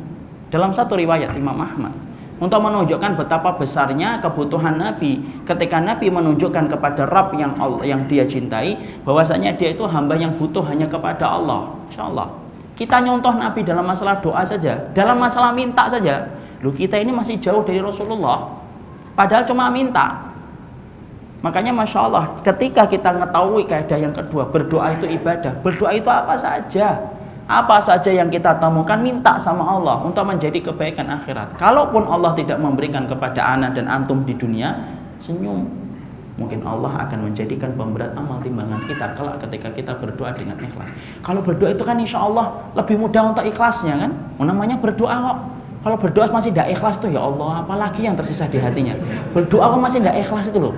Dalam satu riwayat Imam Ahmad, untuk menunjukkan betapa besarnya kebutuhan Nabi ketika Nabi menunjukkan kepada Rabb yang dia cintai bahwasanya dia itu hamba yang butuh hanya kepada Allah. Insya Allah kita nyontoh Nabi dalam masalah doa saja, dalam masalah minta saja. Loh, kita ini masih jauh dari Rasulullah padahal cuma minta. Makanya Masya Allah, ketika kita mengetahui kaidah yang kedua, berdoa itu ibadah. Berdoa itu apa saja? Apa saja yang kita temukan, minta sama Allah untuk menjadi kebaikan akhirat. Kalaupun Allah tidak memberikan kepada ana dan antum di dunia, senyum. Mungkin Allah akan menjadikan pemberat amal timbangan kita kelak ketika kita berdoa dengan ikhlas. Kalau berdoa itu kan insya Allah lebih mudah untuk ikhlasnya kan? Namanya berdoa kok. Kalau berdoa masih tidak ikhlas tuh, ya Allah, apalagi yang tersisa di hatinya. Berdoa kok masih tidak ikhlas itu loh.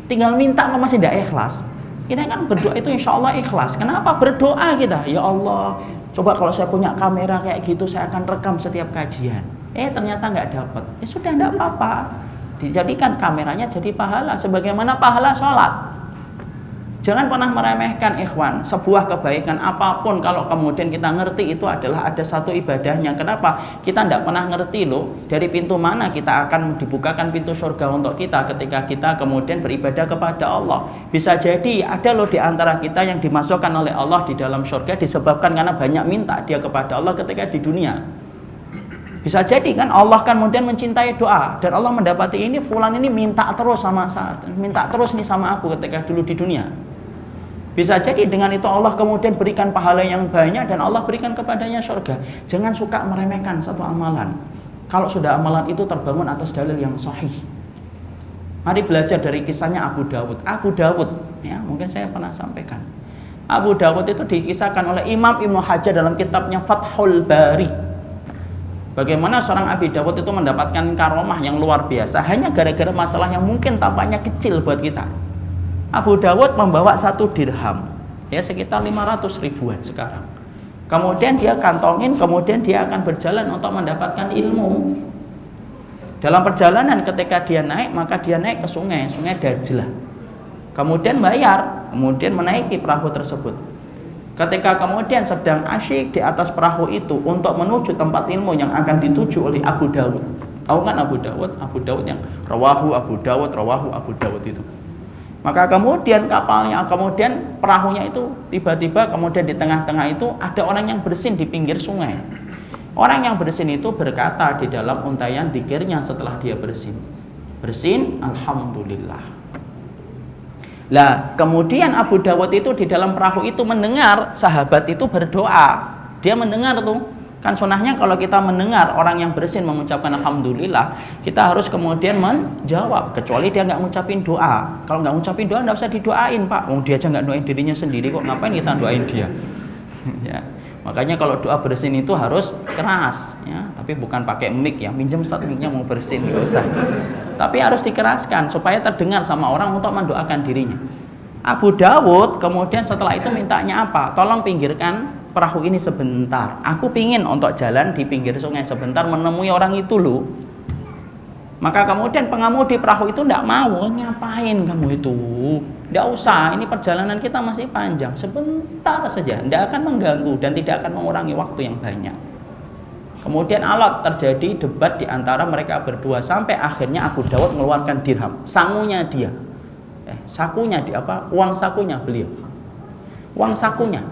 Tinggal minta kok masih tidak ikhlas. Kita kan berdoa itu insya Allah ikhlas. Kenapa berdoa kita? Ya Allah, coba kalau saya punya kamera kayak gitu, saya akan rekam setiap kajian. Ternyata nggak dapat. Sudah tidak apa-apa. Dijadikan kameranya jadi pahala, sebagaimana pahala sholat. Jangan pernah meremehkan ikhwan, sebuah kebaikan apapun kalau kemudian kita ngerti itu adalah ada satu ibadahnya. Kenapa? Kita tidak pernah ngerti loh dari pintu mana kita akan dibukakan pintu surga untuk kita ketika kita kemudian beribadah kepada Allah. Bisa jadi ada loh di antara kita yang dimasukkan oleh Allah di dalam surga disebabkan karena banyak minta dia kepada Allah ketika di dunia. Bisa jadi kan Allah kan kemudian mencintai doa dan Allah mendapati ini fulan ini minta terus minta terus nih sama aku ketika dulu di dunia. Bisa jadi dengan itu Allah kemudian berikan pahala yang banyak dan Allah berikan kepadanya surga. Jangan suka meremehkan satu amalan. Kalau sudah amalan itu terbangun atas dalil yang sahih. Mari belajar dari kisahnya Abu Dawud. Abu Dawud, ya mungkin saya pernah sampaikan. Abu Dawud itu dikisahkan oleh Imam Ibnu Hajar dalam kitabnya Fathul Bari. Bagaimana seorang Abu Dawud itu mendapatkan karomah yang luar biasa hanya gara-gara masalah yang mungkin tampaknya kecil buat kita. Abu Dawud membawa 1 dirham, ya sekitar 500 ribuan sekarang. Kemudian dia kantongin, kemudian dia akan berjalan untuk mendapatkan ilmu. Dalam perjalanan ketika dia naik, maka dia naik ke sungai Dajlah. Kemudian bayar, kemudian menaiki perahu tersebut. Ketika kemudian sedang asyik di atas perahu itu untuk menuju tempat ilmu yang akan dituju oleh Abu Dawud. Tahu kan Abu Dawud? Abu Dawud yang rawahu Abu Dawud itu. Maka kemudian perahunya itu tiba-tiba kemudian di tengah-tengah itu ada orang yang bersin di pinggir sungai. Orang yang bersin itu berkata di dalam untayan dzikirnya setelah dia bersin, alhamdulillah. Lah kemudian Abu Dawud itu di dalam perahu itu mendengar sahabat itu berdoa. Dia mendengar tuh. Kan sunahnya kalau kita mendengar orang yang bersin mengucapkan alhamdulillah, kita harus kemudian menjawab, kecuali dia nggak ngucapin doa. Kalau nggak ngucapin doa nggak usah didoain, Pak. Dia aja nggak doain dirinya sendiri, kok ngapain kita doain dia? Ya. Makanya kalau doa bersin itu harus keras, ya. Tapi bukan pakai mic ya, minjem satu micnya mau bersin nggak usah. Tapi harus dikeraskan supaya terdengar sama orang untuk mendoakan dirinya. Abu Dawud kemudian setelah itu mintanya apa? Tolong pinggirkan perahu ini sebentar. Aku pingin untuk jalan di pinggir sungai sebentar menemui orang itu loh. Maka kemudian pengemudi perahu itu tidak mau. Ngapain kamu itu? Tidak usah, ini perjalanan kita masih panjang. Sebentar saja, tidak akan mengganggu dan tidak akan mengurangi waktu yang banyak. Kemudian terjadi debat di antara mereka berdua sampai akhirnya Abu Dawud mengeluarkan dirham, sangunya dia. Uang sakunya beliau. Uang sakunya.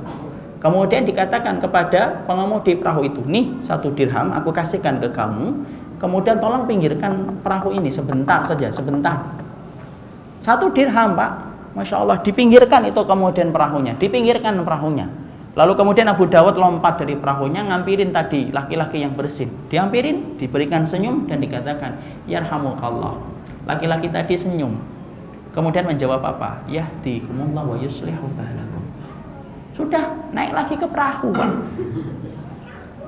Kemudian dikatakan kepada pengemudi perahu itu, nih 1 dirham aku kasihkan ke kamu, kemudian tolong pinggirkan perahu ini sebentar saja, sebentar. 1 dirham, Pak. Masya Allah, dipinggirkan itu kemudian perahunya, dipinggirkan perahunya. Lalu kemudian Abu Dawud lompat dari perahunya, ngampirin tadi laki-laki yang bersin. Diampirin, diberikan senyum dan dikatakan, yarhamukallah. Laki-laki tadi senyum. Kemudian menjawab apa? Yahdikumullah wa yuslihu balakum. Sudah, naik lagi ke perahu, Pak.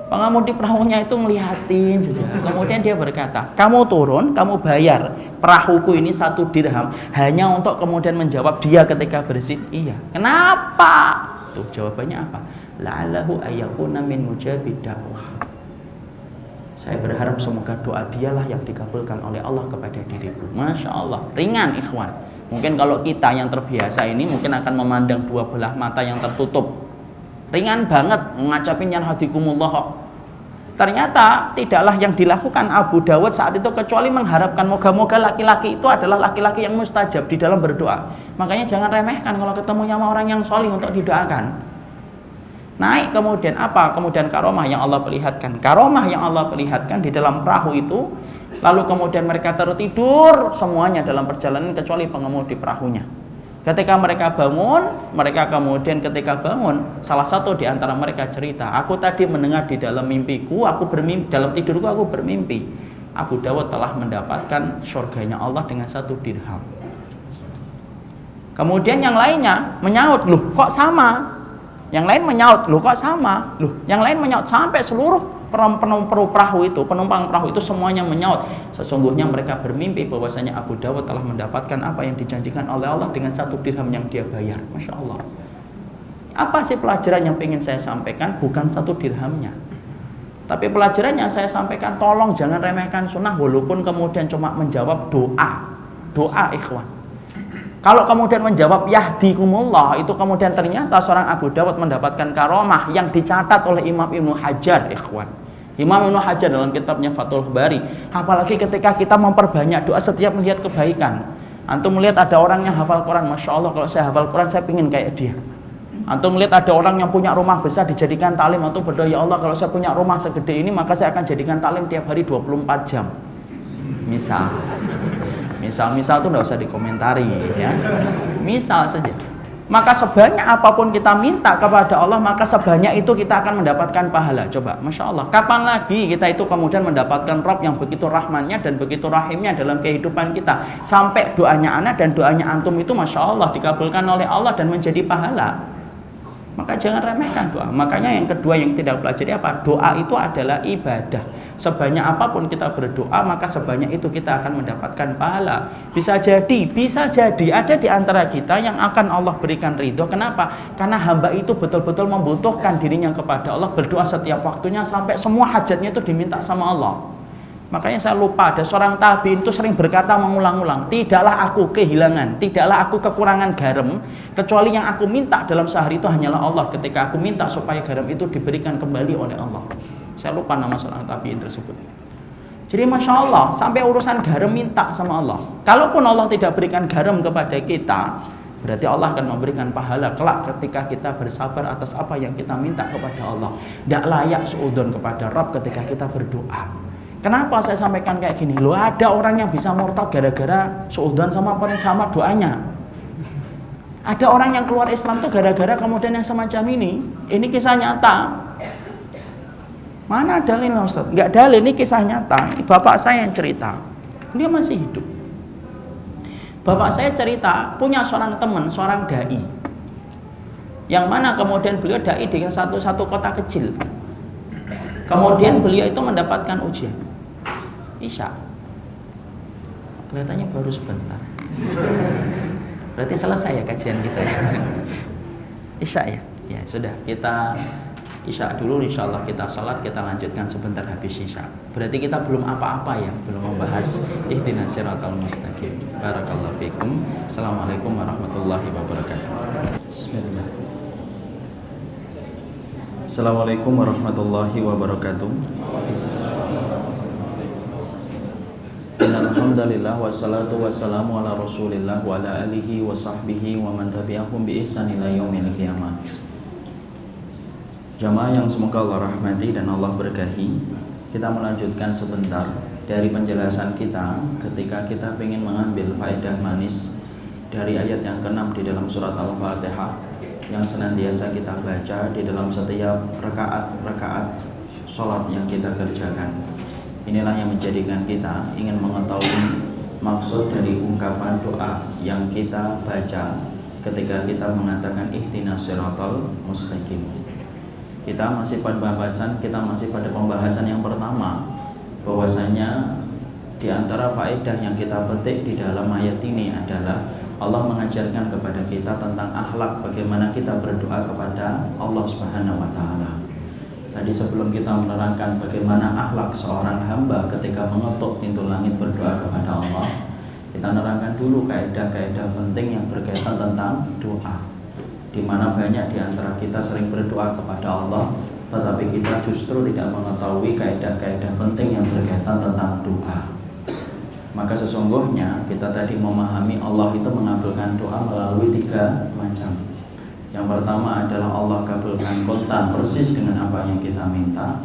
Pengemudi perahunya itu ngeliatin saja. Kemudian dia berkata, kamu turun, kamu bayar perahuku ini 1 dirham hanya untuk kemudian menjawab dia ketika bersin. Iya. Kenapa? Tuh jawabannya apa? La'allahu ayyakuna min mujabid da'wah. Saya berharap semoga doa dialah yang dikabulkan oleh Allah kepada diriku. Masya Allah, ringan ikhwan. Mungkin kalau kita yang terbiasa ini mungkin akan memandang dua belah mata yang tertutup. Ringan banget ngacapin yarhadikumullah. Ternyata tidaklah yang dilakukan Abu Dawud saat itu kecuali mengharapkan moga-moga laki-laki itu adalah laki-laki yang mustajab di dalam berdoa. Makanya jangan remehkan kalau ketemu sama orang yang solih untuk didoakan. Naik kemudian apa? Kemudian karomah yang Allah perlihatkan. Karomah yang Allah perlihatkan di dalam perahu itu. Lalu kemudian mereka tertidur semuanya dalam perjalanan kecuali pengemudi perahunya. Ketika mereka bangun, ketika bangun, salah satu di antara mereka cerita, aku tadi mendengar di dalam mimpiku, dalam tidurku aku bermimpi. Abu Dawud telah mendapatkan surganya Allah dengan 1 dirham. Kemudian yang lainnya menyaut, loh kok sama? Yang lain menyaut, loh kok sama? Loh, yang lain menyaut sampai seluruh penumpang perahu itu semuanya menyaut. Sesungguhnya mereka bermimpi bahwasanya Abu Dawud telah mendapatkan apa yang dijanjikan oleh Allah dengan 1 dirham yang dia bayar. Masya Allah. Apa sih pelajaran yang ingin saya sampaikan? Bukan 1 dirhamnya. Tapi pelajaran yang saya sampaikan, tolong jangan remehkan sunnah walaupun kemudian cuma menjawab doa. Doa ikhwan. Kalau kemudian menjawab yahdikumullah, itu kemudian ternyata seorang Abu Dawud mendapatkan karomah yang dicatat oleh Imam Ibnu Hajar ikhwan. Imam Ibnu Hajar dalam kitabnya Fathul Bari. Apalagi ketika kita memperbanyak doa setiap melihat kebaikan. Antum melihat ada orang yang hafal Quran, Masya Allah kalau saya hafal Quran saya pingin kayak dia. Antum melihat ada orang yang punya rumah besar dijadikan talim, antum berdoa, ya Allah kalau saya punya rumah segede ini maka saya akan jadikan talim tiap hari 24 jam. Misal itu enggak usah dikomentari ya. Misal saja. Maka sebanyak apapun kita minta kepada Allah, maka sebanyak itu kita akan mendapatkan pahala. Coba, Masya Allah. Kapan lagi kita itu kemudian mendapatkan Rabb yang begitu rahmannya dan begitu rahimnya dalam kehidupan kita. Sampai doanya ana dan doanya antum itu Masya Allah dikabulkan oleh Allah dan menjadi pahala. Maka jangan remehkan doa. Makanya yang kedua yang tidak pelajari apa? Doa itu adalah ibadah. Sebanyak apapun kita berdoa, maka sebanyak itu kita akan mendapatkan pahala. Bisa jadi ada di antara kita yang akan Allah berikan ridho. Kenapa? Karena hamba itu betul-betul membutuhkan dirinya kepada Allah, berdoa setiap waktunya sampai semua hajatnya itu diminta sama Allah. Makanya saya lupa, ada seorang tabi'in itu sering berkata mengulang-ulang, tidaklah aku kehilangan, tidaklah aku kekurangan garam, kecuali yang aku minta dalam sehari itu hanyalah Allah. Ketika aku minta supaya garam itu diberikan kembali oleh Allah. Saya lupa nama seorang tabi'in tersebut. Jadi Masya Allah, sampai urusan garam minta sama Allah. Kalaupun Allah tidak berikan garam kepada kita, berarti Allah akan memberikan pahala kelak ketika kita bersabar atas apa yang kita minta kepada Allah. Tidak layak suudzon kepada Rabb ketika kita berdoa. Kenapa saya sampaikan kayak gini? Loh, ada orang yang bisa murtad gara-gara suudzon sama doanya. Ada orang yang keluar Islam tuh gara-gara kemudian yang semacam ini. Ini kisah nyata. Mana dalilnya Ustaz? Enggak dalil, ini kisah nyata. Bapak saya yang cerita. Dia masih hidup. Bapak saya cerita punya seorang teman, seorang dai. Yang mana kemudian beliau dai dengan satu kota kecil. Kemudian beliau itu mendapatkan ujian Isya. Kelihatannya baru sebentar. Berarti selesai ya kajian kita ya. Isya ya. Ya sudah, kita Isya dulu, insyaallah kita salat, kita lanjutkan sebentar habis Isya. Berarti kita belum apa-apa ya, belum membahas ihdinas siratal mustaqim. Barakallahu fikum. Assalamualaikum warahmatullahi wabarakatuh. Bismillah. Assalamualaikum warahmatullahi wabarakatuh. Alhamdulillah wassalatu wassalamu ala Rasulillah wa ala alihi wa sahbihi wa man tabi'ahum bi ihsan ila yaumil qiyamah. Jamaah yang semoga Allah rahmati dan Allah berkahi, kita melanjutkan sebentar dari penjelasan kita ketika kita ingin mengambil faedah manis dari ayat yang ke-6 di dalam surat Al-Fatihah yang senantiasa kita baca di dalam setiap rakaat sholat yang kita kerjakan. Inilah yang menjadikan kita ingin mengetahui maksud dari ungkapan doa yang kita baca ketika kita mengatakan ihdinas siratal mustaqim. Kita masih pada pembahasan yang pertama, bahwasanya di antara faedah yang kita petik di dalam ayat ini adalah Allah mengajarkan kepada kita tentang akhlak, bagaimana kita berdoa kepada Allah Subhanahu wa taala. Tadi sebelum kita menerangkan bagaimana akhlak seorang hamba ketika mengetuk pintu langit berdoa kepada Allah, kita nerangkan dulu kaidah-kaidah penting yang berkaitan tentang doa. Di mana banyak di antara kita sering berdoa kepada Allah, tetapi kita justru tidak mengetahui kaidah-kaidah penting yang berkaitan tentang doa. Maka sesungguhnya kita tadi memahami Allah itu mengabulkan doa melalui 3 macam. Yang pertama adalah Allah kabulkan kontan persis dengan apa yang kita minta.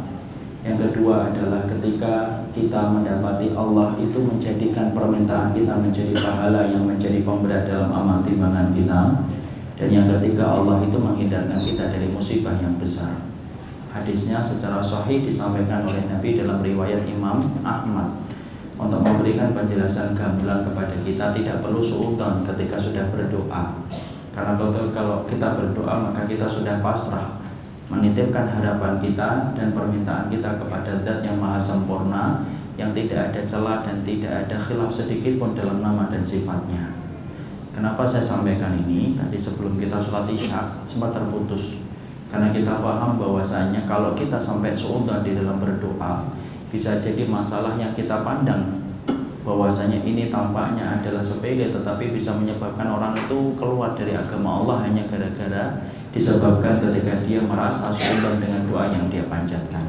Yang kedua adalah ketika kita mendapati Allah itu menjadikan permintaan kita menjadi pahala yang menjadi pemberat dalam amal timbangan kita. Dan yang ketiga, Allah itu menghindarkan kita dari musibah yang besar. Hadisnya secara sahih disampaikan oleh Nabi dalam riwayat Imam Ahmad. Untuk memberikan penjelasan gamblang kepada kita, tidak perlu suudzon ketika sudah berdoa. Karena kalau kita berdoa maka kita sudah pasrah. menitipkan harapan kita dan permintaan kita kepada Zat yang maha sempurna, yang tidak ada celah dan tidak ada khilaf sedikit pun dalam nama dan sifatnya. Kenapa saya sampaikan ini? Tadi sebelum kita sholat isya sempat terputus, karena kita paham bahwasanya kalau kita sampai suudzon di dalam berdoa, bisa jadi masalah yang kita pandang bahwasanya ini tampaknya adalah sepele, tetapi bisa menyebabkan orang itu keluar dari agama Allah hanya gara-gara disebabkan ketika dia merasa suudzon dengan doa yang dia panjatkan.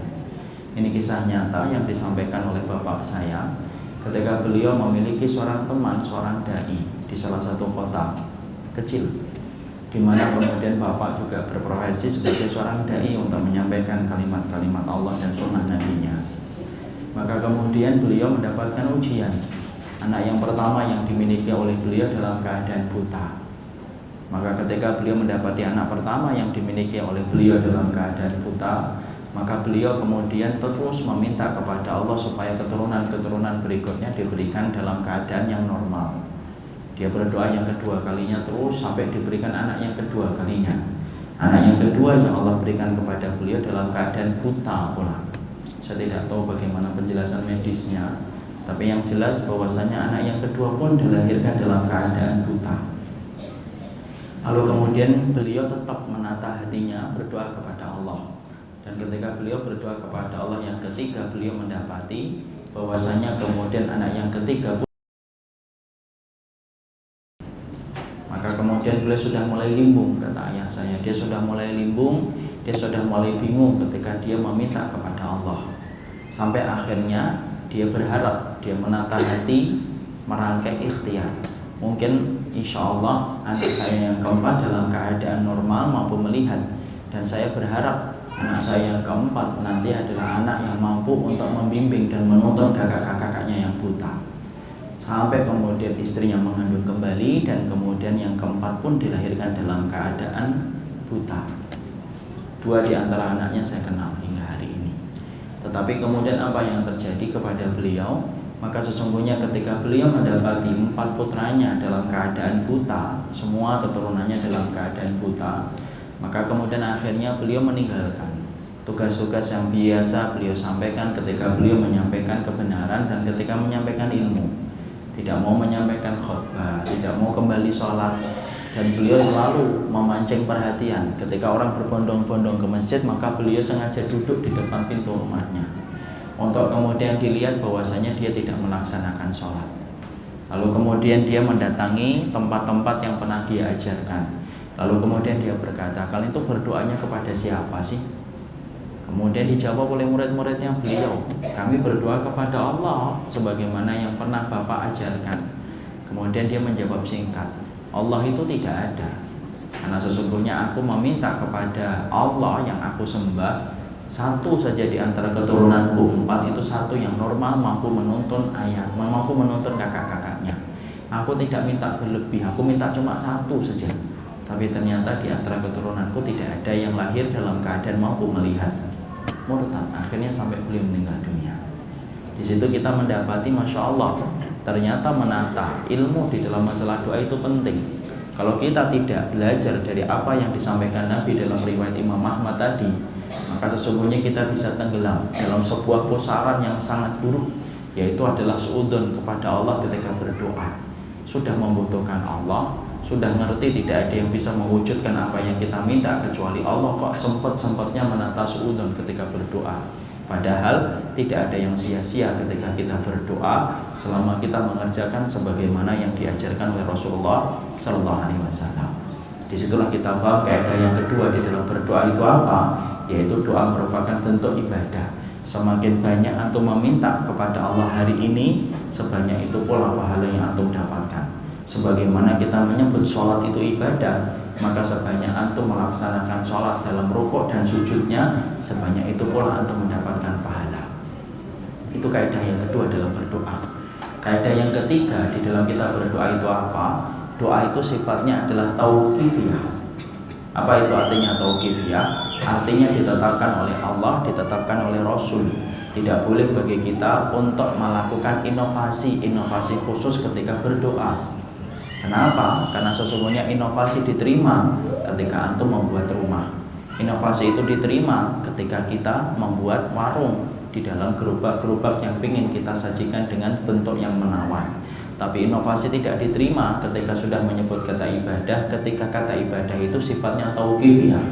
Ini kisah nyata yang disampaikan oleh bapak saya ketika beliau memiliki seorang teman, seorang dai di salah satu kota kecil, di mana kemudian bapak juga berprofesi sebagai seorang dai untuk menyampaikan kalimat-kalimat Allah dan sunnah nabinya. Maka kemudian beliau mendapatkan ujian. Anak yang pertama yang dimiliki oleh beliau dalam keadaan buta. Maka ketika beliau mendapati anak pertama yang dimiliki oleh beliau dalam keadaan buta, maka beliau kemudian terus meminta kepada Allah supaya keturunan-keturunan berikutnya diberikan dalam keadaan yang normal. Dia berdoa yang kedua kalinya terus sampai diberikan anak yang kedua kalinya. Anak yang kedua yang Allah berikan kepada beliau dalam keadaan buta pula. Saya tidak tahu bagaimana penjelasan medisnya, tapi yang jelas bahwasanya anak yang kedua pun dilahirkan dalam keadaan buta. Lalu kemudian beliau tetap menata hatinya berdoa kepada Allah. Dan ketika beliau berdoa kepada Allah yang ketiga, beliau mendapati bahwasanya kemudian anak yang ketiga pun, maka kemudian beliau sudah mulai limbung, kata ayah saya. Dia sudah mulai limbung, dia sudah mulai bingung ketika dia meminta kepada Allah. Sampai akhirnya dia berharap, dia menata hati, merangkai ikhtiar. Mungkin insya Allah anak saya yang keempat dalam keadaan normal mampu melihat, dan saya berharap anak saya yang keempat nanti adalah anak yang mampu untuk membimbing dan menuntun kakak-kakaknya yang buta. Sampai kemudian istrinya mengandung kembali, dan kemudian yang keempat pun dilahirkan dalam keadaan buta. Dua di antara anaknya saya kenal hingga hari ini. Tetapi kemudian apa yang terjadi kepada beliau? Maka sesungguhnya ketika beliau mendapati 4 putranya dalam keadaan buta, semua keturunannya dalam keadaan buta, maka kemudian akhirnya beliau meninggalkan tugas-tugas yang biasa beliau sampaikan ketika beliau menyampaikan kebenaran dan ketika menyampaikan ilmu. Tidak mau menyampaikan khutbah, tidak mau kembali sholat, dan beliau selalu memancing perhatian. Ketika orang berbondong-bondong ke masjid, maka beliau sengaja duduk di depan pintu rumahnya untuk kemudian dilihat bahwasanya dia tidak melaksanakan sholat. Lalu kemudian dia mendatangi tempat-tempat yang pernah dia ajarkan. Lalu kemudian dia berkata, kalian itu berdoanya kepada siapa sih? Kemudian dijawab oleh murid-muridnya beliau, kami berdoa kepada Allah sebagaimana yang pernah Bapak ajarkan. Kemudian dia menjawab singkat, Allah itu tidak ada, karena sesungguhnya aku meminta kepada Allah yang aku sembah satu saja di antara keturunanku 4 itu satu yang normal, mampu menuntun ayah, mampu menuntun kakak-kakaknya. Aku tidak minta berlebih, aku minta cuma satu saja. Tapi ternyata di antara keturunanku tidak ada yang lahir dalam keadaan mampu melihat. Murtad, akhirnya sampai beliau meninggal dunia. Di situ kita mendapati, masya Allah, ternyata menata ilmu di dalam masalah doa itu penting. Kalau kita tidak belajar dari apa yang disampaikan Nabi dalam riwayat Imam Ahmad tadi, maka sesungguhnya kita bisa tenggelam dalam sebuah pusaran yang sangat buruk, yaitu adalah suudzon kepada Allah ketika berdoa. Sudah membutuhkan Allah, sudah ngerti tidak ada yang bisa mewujudkan apa yang kita minta kecuali Allah, kok sempat-sempatnya menata suudzon ketika berdoa. Padahal tidak ada yang sia-sia ketika kita berdoa selama kita mengerjakan sebagaimana yang diajarkan oleh Rasulullah Sallallahu Alaihi Wasallam. Disitulah kita paham kaidah yang kedua di dalam berdoa itu apa? Yaitu doa merupakan bentuk ibadah. Semakin banyak antum meminta kepada Allah hari ini, sebanyak itu pula pahala yang antum dapatkan. Sebagaimana kita menyebut sholat itu ibadah, maka sebanyak antum melaksanakan sholat dalam rukuk dan sujudnya, sebanyak itu pula antum mendapatkan pahala. Itu kaidah yang kedua dalam berdoa. Kaidah yang ketiga di dalam kita berdoa itu apa? Doa itu sifatnya adalah tauqifiyah. Apa itu artinya tauqifiyah? Artinya ditetapkan oleh Allah, ditetapkan oleh Rasul. Tidak boleh bagi kita untuk melakukan inovasi khusus ketika berdoa. Kenapa? Karena sesungguhnya inovasi diterima ketika antum membuat rumah. Inovasi itu diterima ketika kita membuat warung di dalam gerobak-gerobak yang ingin kita sajikan dengan bentuk yang menawan. Tapi inovasi tidak diterima ketika sudah menyebut kata ibadah, ketika kata ibadah itu sifatnya tauqifiyah.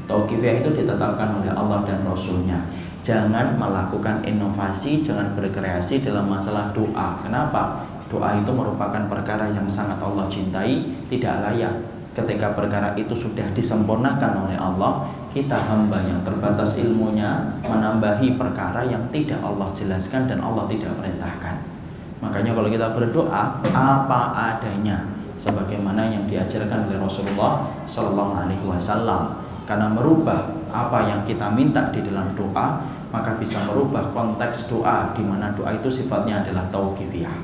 Tauqifiyah itu ditetapkan oleh Allah dan Rasulnya. Jangan melakukan inovasi, jangan berkreasi dalam masalah doa. Kenapa? Doa itu merupakan perkara yang sangat Allah cintai, tidak layak ketika perkara itu sudah disempurnakan oleh Allah, kita hamba yang terbatas ilmunya menambahi perkara yang tidak Allah jelaskan dan Allah tidak perintahkan. Makanya kalau kita berdoa apa adanya, sebagaimana yang diajarkan oleh Rasulullah Sallallahu Alaihi Wasallam, karena merubah apa yang kita minta di dalam doa, maka bisa merubah konteks doa, di mana doa itu sifatnya adalah tauqifiyah.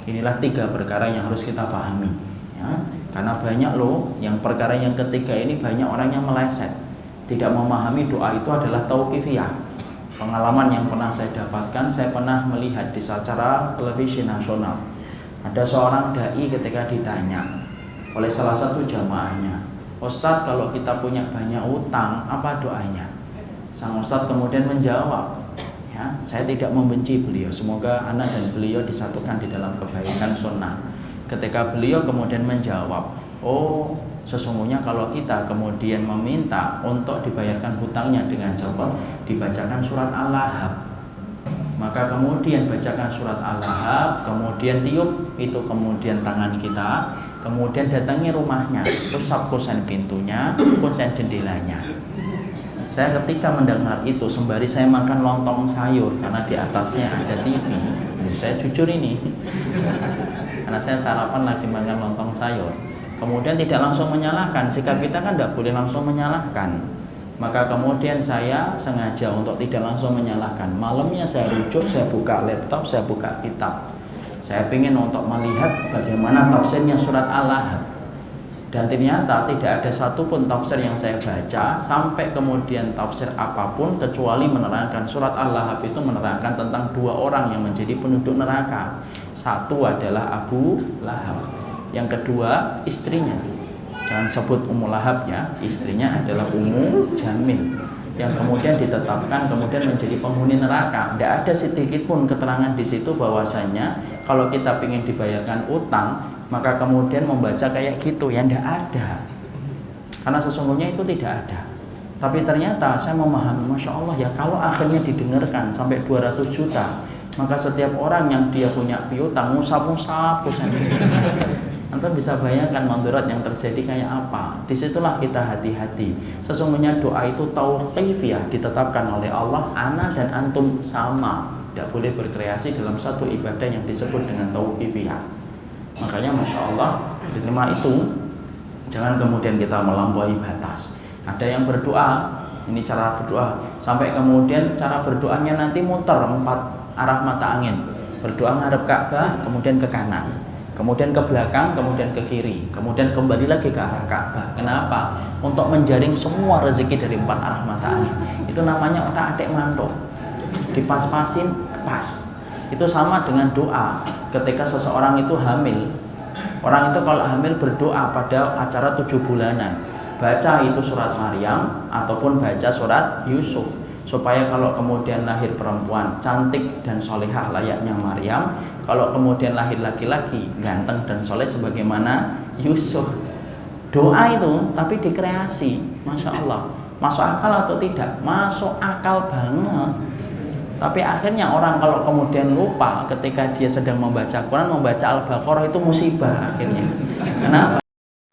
Inilah 3 perkara yang harus kita pahami, ya. Karena banyak loh yang perkara yang ketiga ini banyak orang yang meleset, tidak memahami doa itu adalah tauqifiyah. Pengalaman yang pernah saya dapatkan, saya pernah melihat di acara televisi nasional, ada seorang dai ketika ditanya oleh salah satu jamaahnya, "Ustadz, kalau kita punya banyak utang, apa doanya?" Sang Ustadz kemudian menjawab, ya, saya tidak membenci beliau, semoga anak dan beliau disatukan di dalam kebaikan sunnah. Ketika beliau kemudian menjawab, "Oh, sesungguhnya kalau kita kemudian meminta untuk dibayarkan hutangnya dengan cepat, dibacakan surat Al-Lahab. Maka kemudian bacakan surat Al-Lahab, kemudian tiup itu kemudian tangan kita, kemudian datangi rumahnya, rusak kusen pintunya, kusen jendelanya." Saya ketika mendengar itu, sembari saya makan lontong sayur, karena di atasnya ada TV, saya jujur ini, karena saya sarapan lagi makan lontong sayur, kemudian tidak langsung menyalahkan. Sikap kita kan tidak boleh langsung menyalahkan. Maka kemudian saya sengaja untuk tidak langsung menyalahkan. Malamnya saya rujuk, saya buka laptop, saya buka kitab. Saya ingin untuk melihat bagaimana tafsirnya surat Al-Lahab. Dan ternyata tidak ada satupun tafsir yang saya baca sampai kemudian tafsir apapun kecuali menerangkan surat Al-Lahab itu menerangkan tentang 2 orang yang menjadi penduduk neraka. Satu adalah Abu Lahab, yang kedua istrinya. Jangan sebut Ummu Lahab ya, istrinya adalah Ummu Jamil, yang kemudian ditetapkan kemudian menjadi penghuni neraka. Tidak ada sedikit pun keterangan di situ bahwasanya kalau kita ingin dibayarkan utang, maka kemudian membaca kayak gitu, ya tidak ada. Karena sesungguhnya itu tidak ada. Tapi ternyata saya memahami, Masya Allah ya, kalau akhirnya didengarkan sampai 200 juta, maka setiap orang yang dia punya piutang musab-musab Anda bisa bayangkan mandurat yang terjadi kayak apa. Disitulah kita hati-hati. Sesungguhnya doa itu tauqifiyah, ditetapkan oleh Allah. Ana dan antum sama, tidak boleh berkreasi dalam satu ibadah yang disebut dengan tauqifiyah. Makanya Masya Allah, diterima itu jangan kemudian kita melampaui batas. Ada yang berdoa, ini cara berdoa, sampai kemudian cara berdoanya nanti muter 4 arah mata angin. Berdoa ngadep Ka'bah, kemudian ke kanan, kemudian ke belakang, kemudian ke kiri, kemudian kembali lagi ke arah Ka'bah. Kenapa? Untuk menjaring semua rezeki dari 4 arah mata angin. Itu namanya otak-atik mantuk, dipas-pasin pas. Itu sama dengan doa ketika seseorang itu hamil. Orang itu kalau hamil berdoa pada acara 7 bulanan, baca itu surat Maryam ataupun baca surat Yusuf, supaya kalau kemudian lahir perempuan cantik dan solehah layaknya Maryam, kalau kemudian lahir laki-laki ganteng dan soleh sebagaimana Yusuf. Doa itu tapi dikreasi. Masya Allah, masuk akal atau tidak? Masuk akal banget. Tapi akhirnya orang kalau kemudian lupa ketika dia sedang membaca Quran, membaca Al-Baqarah, itu musibah akhirnya. Kenapa?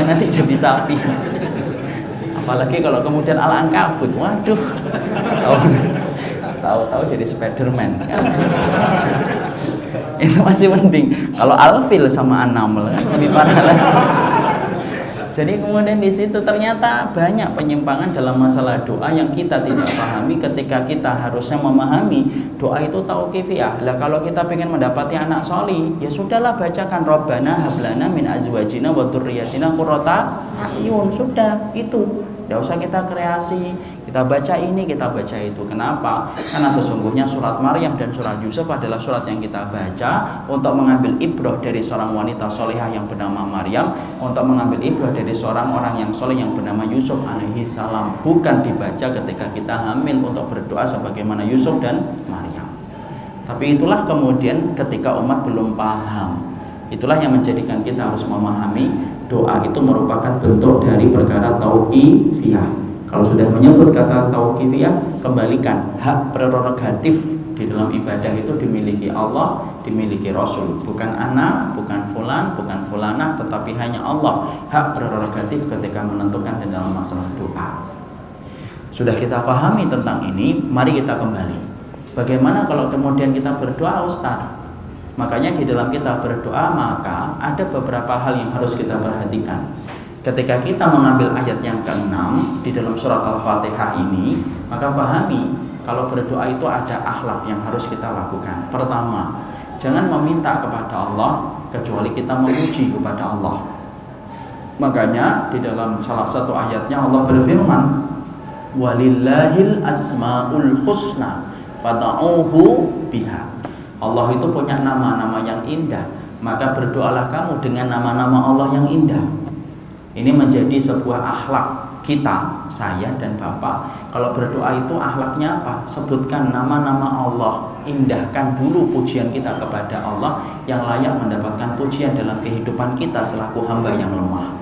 Nanti jadi sapi. Apalagi kalau kemudian Al-Ankabut, waduh, tahu-tahu jadi Spiderman. Itu masih mending. Kalau Al-Fil sama An-Naml kan lebih parah lagi. Jadi kemudian di situ ternyata banyak penyimpangan dalam masalah doa yang kita tidak pahami ketika kita harusnya memahami doa itu tauqifiyah. Lah kalau kita ingin mendapati anak solih, ya sudahlah bacakan Rabbana hablana min azwajina wa dzurriyyatina qurrata a'yun. Sudah, itu. Tidak usah kita kreasi, Kita baca ini, kita baca itu. Kenapa? Karena sesungguhnya surat Maryam dan surat Yusuf adalah surat yang kita baca untuk mengambil ibrah dari seorang wanita solehah yang bernama Maryam, untuk mengambil ibrah dari seorang orang yang soleh yang bernama Yusuf alaihi salam. Bukan dibaca ketika kita hamil untuk berdoa sebagaimana Yusuf dan Maryam. Tapi itulah kemudian ketika umat belum paham, itulah yang menjadikan kita harus memahami doa itu merupakan bentuk dari perkara tauqifiyah. Kalau sudah menyebut kata tauqifiyah, kembalikan hak prerogatif di dalam ibadah itu dimiliki Allah, dimiliki Rasul, bukan anak, bukan fulan, bukan fulanah, tetapi hanya Allah. Hak prerogatif ketika menentukan di dalam masalah doa. Sudah kita pahami tentang ini, mari kita kembali. Bagaimana kalau kemudian kita berdoa, Ustaz? Makanya di dalam kita berdoa, maka ada beberapa hal yang harus kita perhatikan. Ketika kita mengambil ayat yang ke-6 di dalam surat Al-Fatihah ini, maka fahami kalau berdoa itu ada akhlak yang harus kita lakukan. Pertama, jangan meminta kepada Allah kecuali kita memuji kepada Allah. Makanya di dalam salah satu ayatnya Allah berfirman, walillahil asmaul husna fad'uhu biha. Allah itu punya nama-nama yang indah, maka berdoalah kamu dengan nama-nama Allah yang indah. Ini menjadi sebuah akhlak kita, saya dan Bapak. Kalau berdoa itu akhlaknya apa? Sebutkan nama-nama Allah, indahkan dulu pujian kita kepada Allah yang layak mendapatkan pujian dalam kehidupan kita selaku hamba yang lemah.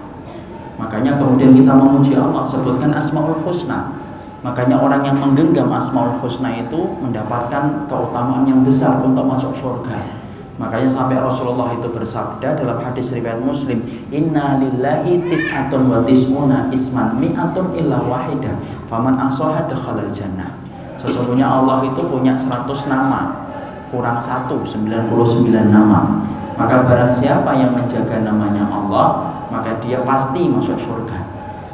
Makanya kemudian kita memuji Allah, sebutkan Asmaul Husna. Makanya orang yang menggenggam Asmaul Husna itu mendapatkan keutamaan yang besar untuk masuk surga. Makanya sampai Rasulullah itu bersabda dalam hadis riwayat Muslim, inna lillahi tis'atun wa tis'una isman mi'atun illa wahidah faman ahsaha dakhalal jannah. Sesungguhnya Allah itu punya 100 nama kurang 1, 99 nama. Maka barang siapa yang menjaga namanya Allah, maka dia pasti masuk surga.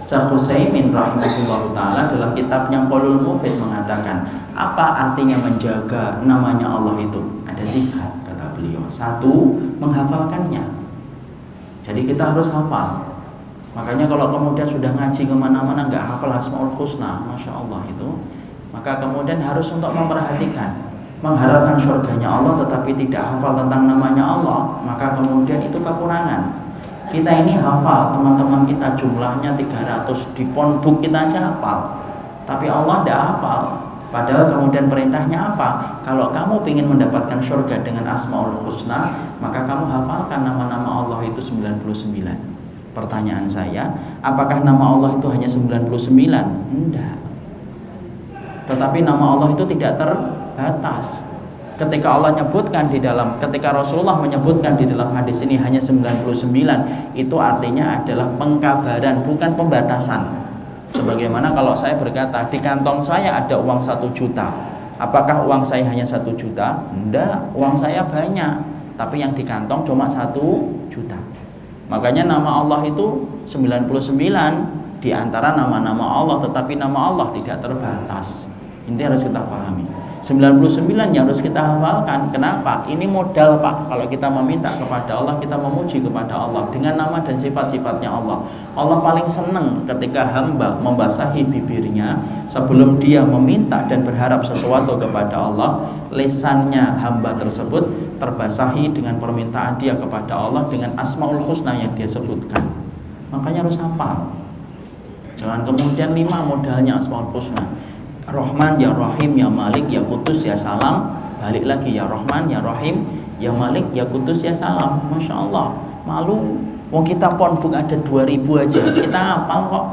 Syekh Utsaimin rahimahullah ta'ala dalam kitabnya Qaulul Mufid mengatakan, apa artinya menjaga namanya Allah itu? Ada 3 kata beliau. 1, menghafalkannya. Jadi kita harus hafal. Makanya kalau kemudian sudah ngaji kemana-mana nggak hafal Asmaul Husna, Masya Allah itu, maka kemudian harus untuk memperhatikan, mengharapkan surganya Allah tetapi tidak hafal tentang namanya Allah, maka kemudian itu kekurangan. Kita ini hafal, teman-teman kita jumlahnya 300, di phonebook kita aja hafal, tapi Allah tidak hafal. Padahal kemudian perintahnya apa? Kalau kamu ingin mendapatkan surga dengan Asmaul Husna, maka kamu hafalkan nama-nama Allah itu 99. Pertanyaan saya, apakah nama Allah itu hanya 99? Enggak. Tetapi nama Allah itu tidak terbatas. Ketika Allah menyebutkan ketika Rasulullah menyebutkan di dalam hadis ini hanya 99, itu artinya adalah pengkabaran, bukan pembatasan. Sebagaimana kalau saya berkata, di kantong saya ada uang 1 juta. Apakah uang saya hanya 1 juta? Enggak, uang saya banyak, tapi yang di kantong cuma 1 juta. Makanya nama Allah itu 99 di antara nama-nama Allah, tetapi nama Allah tidak terbatas. Ini harus kita pahami. 99 yang harus kita hafalkan. Kenapa? Ini modal, Pak. Kalau kita meminta kepada Allah, kita memuji kepada Allah dengan nama dan sifat-sifatnya Allah. Allah paling senang ketika hamba membasahi bibirnya sebelum dia meminta dan berharap sesuatu kepada Allah. Lisannya hamba tersebut terbasahi dengan permintaan dia kepada Allah dengan Asmaul Husna yang dia sebutkan. Makanya harus hafal. Jangan kemudian 5 modalnya Asmaul Husna. Rahman, ya Rahim, ya Malik, ya Kudus, ya Salam. Balik lagi, ya Rahman, ya Rahim, ya Malik, ya Kudus, ya Salam. Masya Allah, malu. Wong kita phonebook ada 2000 aja, kita hafal kok.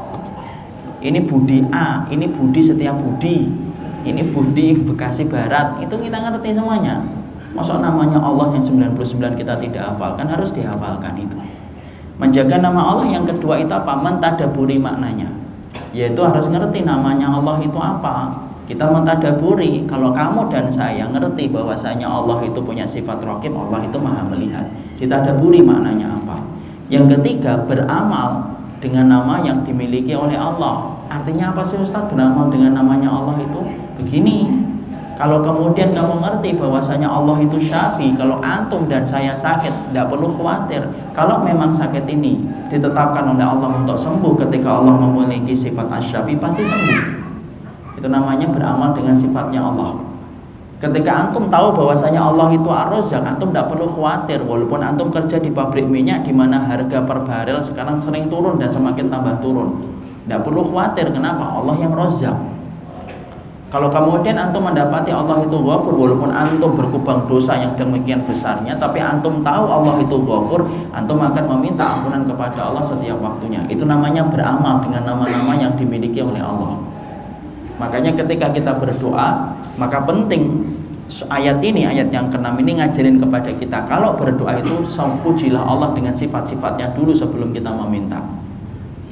Ini Budi A, ini Budi Setiabudi, ini Budi Bekasi Barat. Itu kita ngerti semuanya. Masa namanya Allah yang 99 kita tidak hafalkan? Harus dihafalkan itu. Menjaga nama Allah yang kedua itu apa? Mentadaburi maknanya, yaitu harus ngerti namanya Allah itu apa. Kita mentadaburi. Kalau kamu dan saya ngerti bahwasanya Allah itu punya sifat raqib, Allah itu maha melihat, ditadaburi maknanya apa. Yang ketiga, beramal dengan nama yang dimiliki oleh Allah. Artinya apa sih Ustaz beramal dengan namanya Allah itu? Begini, kalau kemudian kamu ngerti bahwasanya Allah itu Syafi, kalau antum dan saya sakit, tidak perlu khawatir. Kalau memang sakit ini ditetapkan oleh Allah untuk sembuh, ketika Allah memiliki sifat Asy-Syafi, pasti sembuh. Itu namanya beramal dengan sifatnya Allah. Ketika antum tahu bahwasanya Allah itu Ar-Razzaq, antum tidak perlu khawatir. Walaupun antum kerja di pabrik minyak di mana harga per barel sekarang sering turun dan semakin tambah turun, tidak perlu khawatir. Kenapa? Allah yang Razzaq. Kalau kemudian antum mendapati Allah itu Ghafur, walaupun antum berkubang dosa yang demikian besarnya, tapi antum tahu Allah itu Ghafur, antum akan meminta ampunan kepada Allah setiap waktunya. Itu namanya beramal dengan nama-nama yang dimiliki oleh Allah. Makanya ketika kita berdoa, maka penting ayat ini, ayat yang ke-6 ini ngajarin kepada kita, kalau berdoa itu pujilah Allah dengan sifat-sifatnya dulu sebelum kita meminta.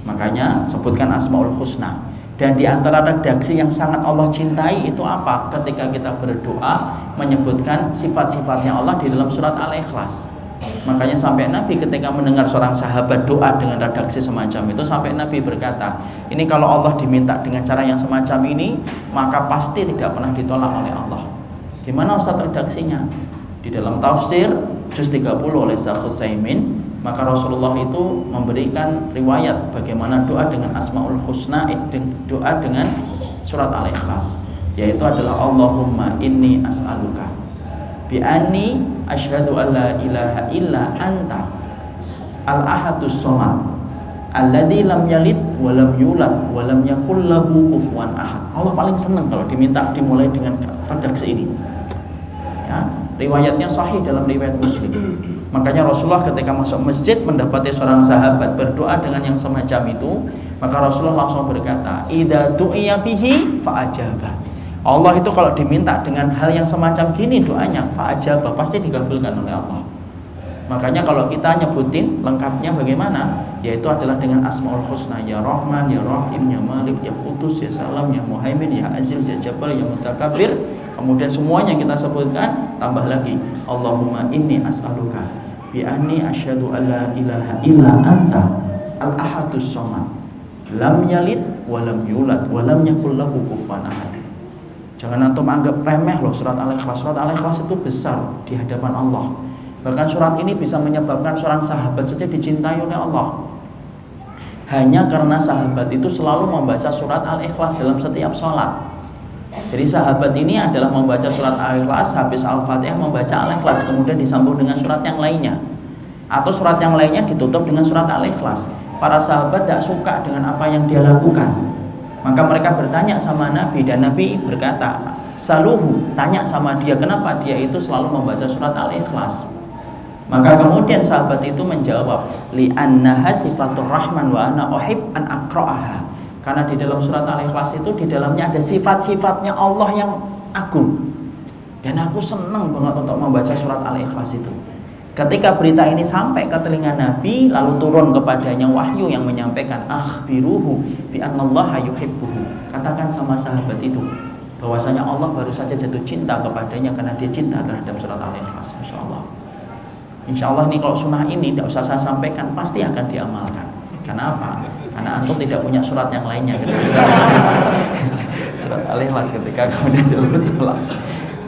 Makanya sebutkan Asmaul Husna. Dan di antara redaksi yang sangat Allah cintai itu apa? Ketika kita berdoa menyebutkan sifat-sifatnya Allah di dalam surat Al-Ikhlas. Makanya sampai Nabi ketika mendengar seorang sahabat doa dengan redaksi semacam itu, sampai Nabi berkata, ini kalau Allah diminta dengan cara yang semacam ini, maka pasti tidak pernah ditolak oleh Allah. Di mana Ustaz redaksinya? Di dalam tafsir juz 30 oleh Syekh Utsaimin, maka Rasulullah itu memberikan riwayat bagaimana doa dengan Asmaul Husna, doa dengan surat Al-Ikhlas, yaitu adalah Allahumma inni as'aluka bi anni asyhadu an la ilaha illa anta al-ahadus somad alladzi lam yalid wa lam yulad wa lam yakul lahu kufuwan ahad. Allah paling senang kalau diminta dimulai dengan redaksi ini. Ya, riwayatnya sahih dalam riwayat Muslim. Makanya Rasulullah ketika masuk masjid mendapati seorang sahabat berdoa dengan yang semacam itu, maka Rasulullah langsung berkata, idza du'iya bihi fa'ajaba. Allah itu kalau diminta dengan hal yang semacam gini doanya, fa'ajaba, pasti dikabulkan oleh Allah. Makanya kalau kita nyebutin lengkapnya bagaimana, yaitu adalah dengan Asmaul Husna, ya Rahman, ya Rahim, ya Malik, ya Qudus, ya Salam, ya Muhaimin, ya Aziz, ya Jabbar, ya Mutakabbir. Kemudian semuanya kita sebutkan, tambah lagi Allahumma inni as'aluka bi anni asyhadu an la ilaha illa anta al-ahadus somad lam yalid wa lam yulad wa lam yakul lahu kufuwan ahad. Jangan antum anggap remeh loh surat Al-Ikhlas. Surat Al-Ikhlas itu besar di hadapan Allah. Bahkan surat ini bisa menyebabkan seorang sahabat saja dicintai oleh Allah, hanya karena sahabat itu selalu membaca surat Al-Ikhlas dalam setiap sholat. Jadi sahabat ini adalah membaca surat Al-Ikhlas, habis Al-Fatihah membaca Al-Ikhlas, kemudian disambung dengan surat yang lainnya, atau surat yang lainnya ditutup dengan surat Al-Ikhlas. Para sahabat tidak suka dengan apa yang dia lakukan, maka mereka bertanya sama Nabi, dan Nabi berkata, saluhu, tanya sama dia kenapa dia itu selalu membaca surat Al-Ikhlas. Maka kemudian sahabat itu menjawab, li'annaha sifatur rahman wa ana uhib an aqra'aha. Karena di dalam surat Al-Ikhlas itu di dalamnya ada sifat-sifatnya Allah yang agung, dan aku senang banget untuk membaca surat Al-Ikhlas itu. Ketika berita ini sampai ke telinga Nabi, lalu turun kepadanya wahyu yang menyampaikan, akhbiruhu bi annallaha yuhibbuhu. Katakan sama sahabat itu bahwasanya Allah baru saja jatuh cinta kepadanya karena dia cinta terhadap surat Al-Ikhlas. Insyaallah. Insyaallah ini kalau sunnah ini tidak usah saya sampaikan, pasti akan diamalkan. Karena apa? Karena antum tidak punya surat yang lainnya kecuali surat Al-Ikhlas ketika kemudian dalam sholat.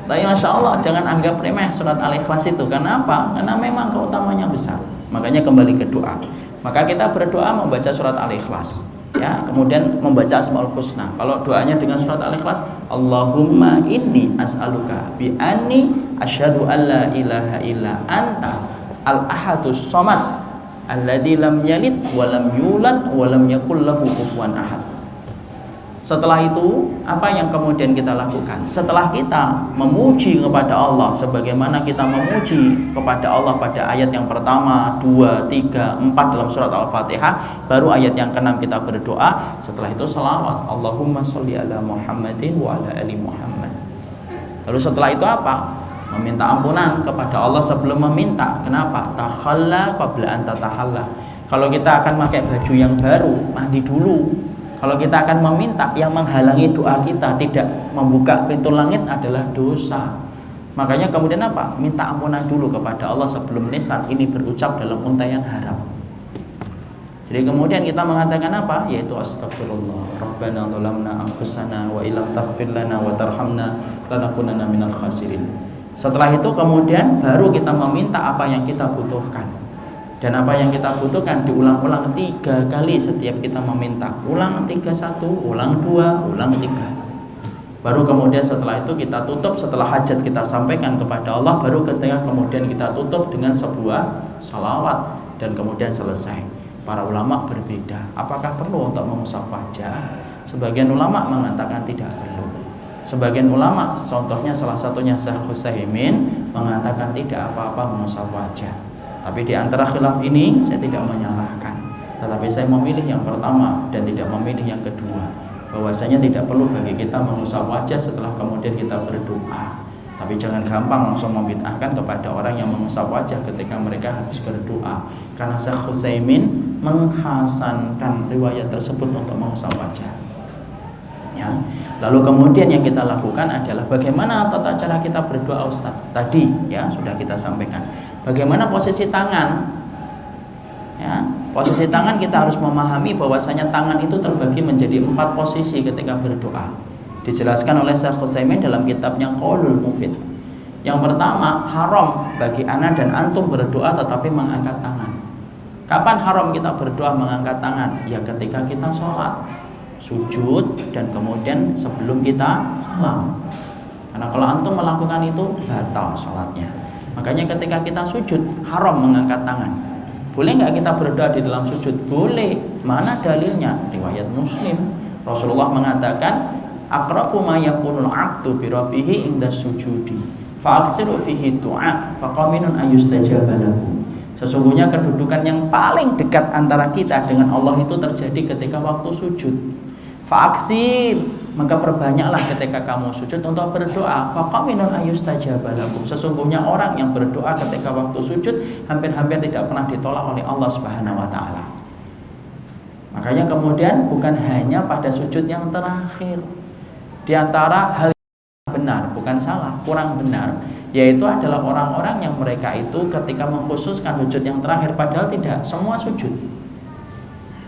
Tapi Masya Allah, jangan anggap remeh surat Al-Ikhlas itu. Karena apa? Karena memang keutamanya besar. Makanya kembali ke doa. Maka kita berdoa membaca surat Al-Ikhlas, ya, kemudian membaca Asmaul Husna. Kalau doanya dengan surat Al-Ikhlas, Allahumma inni as'aluka bi anni asyhadu an la ilaha illa anta al-ahadus somad alladzi lam yalid wa lam yulad wa lam yakul lahu kufuwan ahad. Setelah itu, apa yang kemudian kita lakukan? Setelah kita memuji kepada Allah sebagaimana kita memuji kepada Allah pada ayat yang pertama, 2, 3, 4 dalam surat Al-Fatihah, baru ayat yang ke-6 kita berdoa. Setelah itu salawat, Allahumma sholli ala Muhammadin wa ala ali Muhammad. Lalu setelah itu apa? Meminta ampunan kepada Allah sebelum meminta. Kenapa? Takhalla qabla an tatahalla. Kalau kita akan pakai baju yang baru, mandi dulu. Kalau kita akan meminta, yang menghalangi doa kita tidak membuka pintu langit adalah dosa. Makanya kemudian apa? Minta ampunan dulu kepada Allah sebelum lisan ini berucap dalam untayan haram. Jadi kemudian kita mengatakan apa? Yaitu astagfirullah, Rabbana dhalamna anfusana wa illam taghfir lana wa tarhamna lanakunanna minal khasirin. Setelah itu kemudian baru kita meminta apa yang kita butuhkan. Dan apa yang kita butuhkan diulang-ulang 3 kali setiap kita meminta. Ulang 3, 1, ulang 2, ulang 3. Baru kemudian setelah itu kita tutup, setelah hajat kita sampaikan kepada Allah, baru ketika kemudian kita tutup dengan sebuah salawat dan kemudian selesai. Para ulama berbeda, apakah perlu untuk mengusap wajah? Sebagian ulama mengatakan tidak perlu. Sebagian ulama, contohnya salah satunya Syekh Utsaimin, mengatakan tidak apa-apa mengusap wajah. Tapi di antara khilaf ini saya tidak menyalahkan, tetapi saya memilih yang pertama dan tidak memilih yang kedua, bahwasanya tidak perlu bagi kita mengusap wajah setelah kemudian kita berdoa. Tapi jangan gampang langsung membid'ahkan kepada orang yang mengusap wajah ketika mereka habis berdoa, karena Syekh Utsaimin menghasankan riwayat tersebut untuk mengusap wajah. Ya. Lalu kemudian yang kita lakukan adalah bagaimana tata cara kita berdoa, Ustaz? Tadi ya sudah kita sampaikan. Bagaimana posisi tangan? Ya, posisi tangan kita harus memahami bahwasanya tangan itu terbagi menjadi 4 posisi ketika berdoa. Dijelaskan oleh Syekh Utsaimin dalam kitabnya Qaulul Mufid. Yang pertama, haram bagi ana dan antum berdoa tetapi mengangkat tangan. Kapan haram kita berdoa mengangkat tangan? Ya ketika kita sholat, sujud, dan kemudian sebelum kita salam. Karena kalau antum melakukan itu batal sholatnya. Makanya ketika kita sujud haram mengangkat tangan. Boleh nggak kita berdoa di dalam sujud? Boleh. Mana dalilnya? Riwayat Muslim. Rasulullah mengatakan, aqrabu ma yakunul 'abdu bi rabbih inda sujudi. Fa'aksiru fihi du'a, faqaminun ayustajaba lahu. Sesungguhnya kedudukan yang paling dekat antara kita dengan Allah itu terjadi ketika waktu sujud. Fa'aksir, maka perbanyaklah ketika kamu sujud untuk berdoa. Faqaminun ayustajaba lakum. Sesungguhnya orang yang berdoa ketika waktu sujud hampir-hampir tidak pernah ditolak oleh Allah Subhanahu wa taala. Makanya kemudian bukan hanya pada sujud yang terakhir. Di antara hal yang benar, bukan salah, kurang benar, yaitu adalah orang-orang yang mereka itu ketika mengkhususkan sujud yang terakhir, padahal tidak semua sujud.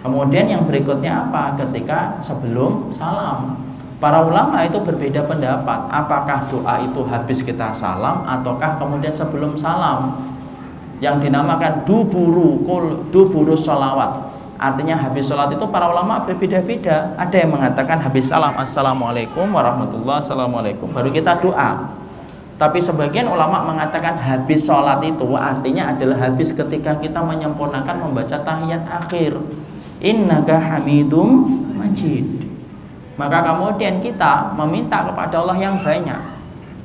Kemudian yang berikutnya apa? Ketika sebelum salam. Para ulama itu berbeda pendapat, apakah doa itu habis kita salam ataukah kemudian sebelum salam, yang dinamakan duburu sholawat. Artinya habis sholat itu para ulama berbeda-beda. Ada yang mengatakan habis salam, assalamualaikum warahmatullahi wabarakatuh, baru kita doa. Tapi sebagian ulama mengatakan habis sholat itu artinya adalah habis ketika kita menyempurnakan membaca tahiyat akhir, innaka hamidum majid. Maka kemudian kita meminta kepada Allah yang banyak.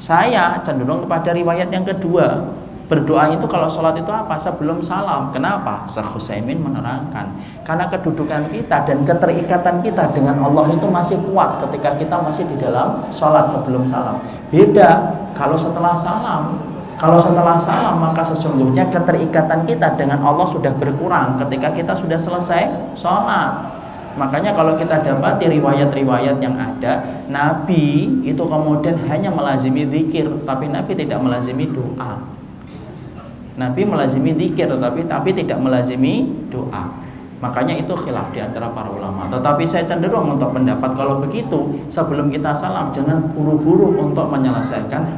Saya cenderung kepada riwayat yang kedua. Berdoa itu kalau sholat itu apa? Sebelum salam. Kenapa? Syekh Utsaimin menerangkan, karena kedudukan kita dan keterikatan kita dengan Allah itu masih kuat ketika kita masih di dalam sholat sebelum salam. Beda kalau setelah salam. Kalau setelah salam maka sesungguhnya keterikatan kita dengan Allah sudah berkurang ketika kita sudah selesai sholat. Makanya kalau kita dapati riwayat-riwayat yang ada, Nabi itu kemudian hanya melazimi zikir, tapi Nabi tidak melazimi doa. Nabi melazimi zikir tapi tidak melazimi doa. Makanya itu khilaf di antara para ulama. Tetapi saya cenderung untuk pendapat kalau begitu, sebelum kita salam jangan buru-buru untuk menyelesaikan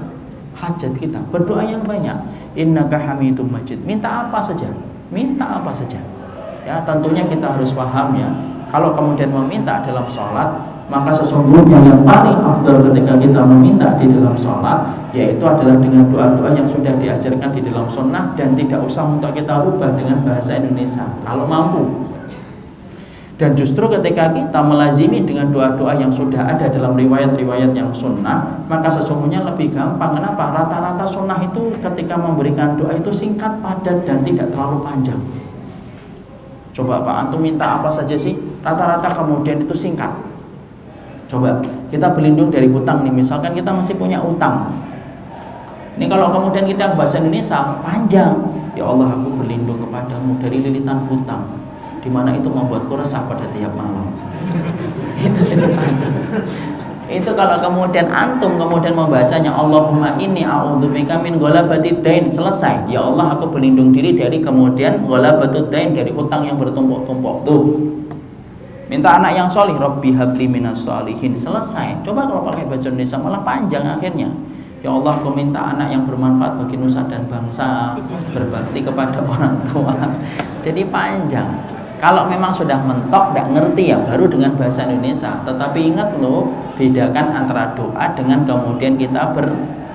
hajat kita. Berdoa yang banyak. Innaka hamidum majid. Minta apa saja. Minta apa saja. Ya, tentunya kita harus paham ya. Kalau kemudian meminta dalam sholat, maka sesungguhnya yang paling afdal ketika kita meminta di dalam sholat, yaitu adalah dengan doa-doa yang sudah diajarkan di dalam sunnah dan tidak usah untuk kita rubah dengan bahasa Indonesia kalau mampu. Dan justru ketika kita melazimi dengan doa-doa yang sudah ada dalam riwayat-riwayat yang sunnah, maka sesungguhnya lebih gampang. Kenapa? Rata-rata sunnah itu ketika memberikan doa itu singkat, padat, dan tidak terlalu panjang. Coba Pak, antum minta apa saja sih? Rata-rata kemudian itu singkat. Coba, kita berlindung dari hutang nih. Misalkan kita masih punya utang. Ini kalau kemudian kita bahasa Indonesia panjang. Ya Allah, aku berlindung kepadamu dari lilitan hutang, di mana itu membuatku resah pada tiap malam. Itu panjang. Itu kalau kemudian antum kemudian membacanya, Allahumma inni a'udzubika min ghalabatid dain, selesai. Ya Allah, aku berlindung diri dari kemudian ghalabatud dain, dari hutang yang bertumpuk-tumpuk. Tuh. Minta anak yang solih, Rabbi habli minas solihin, selesai. Coba kalau pakai bahasa Indonesia malah panjang akhirnya. Ya Allah, aku minta anak yang bermanfaat bagi nusa dan bangsa, berbakti kepada orang tua. Jadi panjang. Kalau memang sudah mentok, tidak ngerti ya baru dengan bahasa Indonesia. Tetapi ingat loh, bedakan antara doa dengan kemudian kita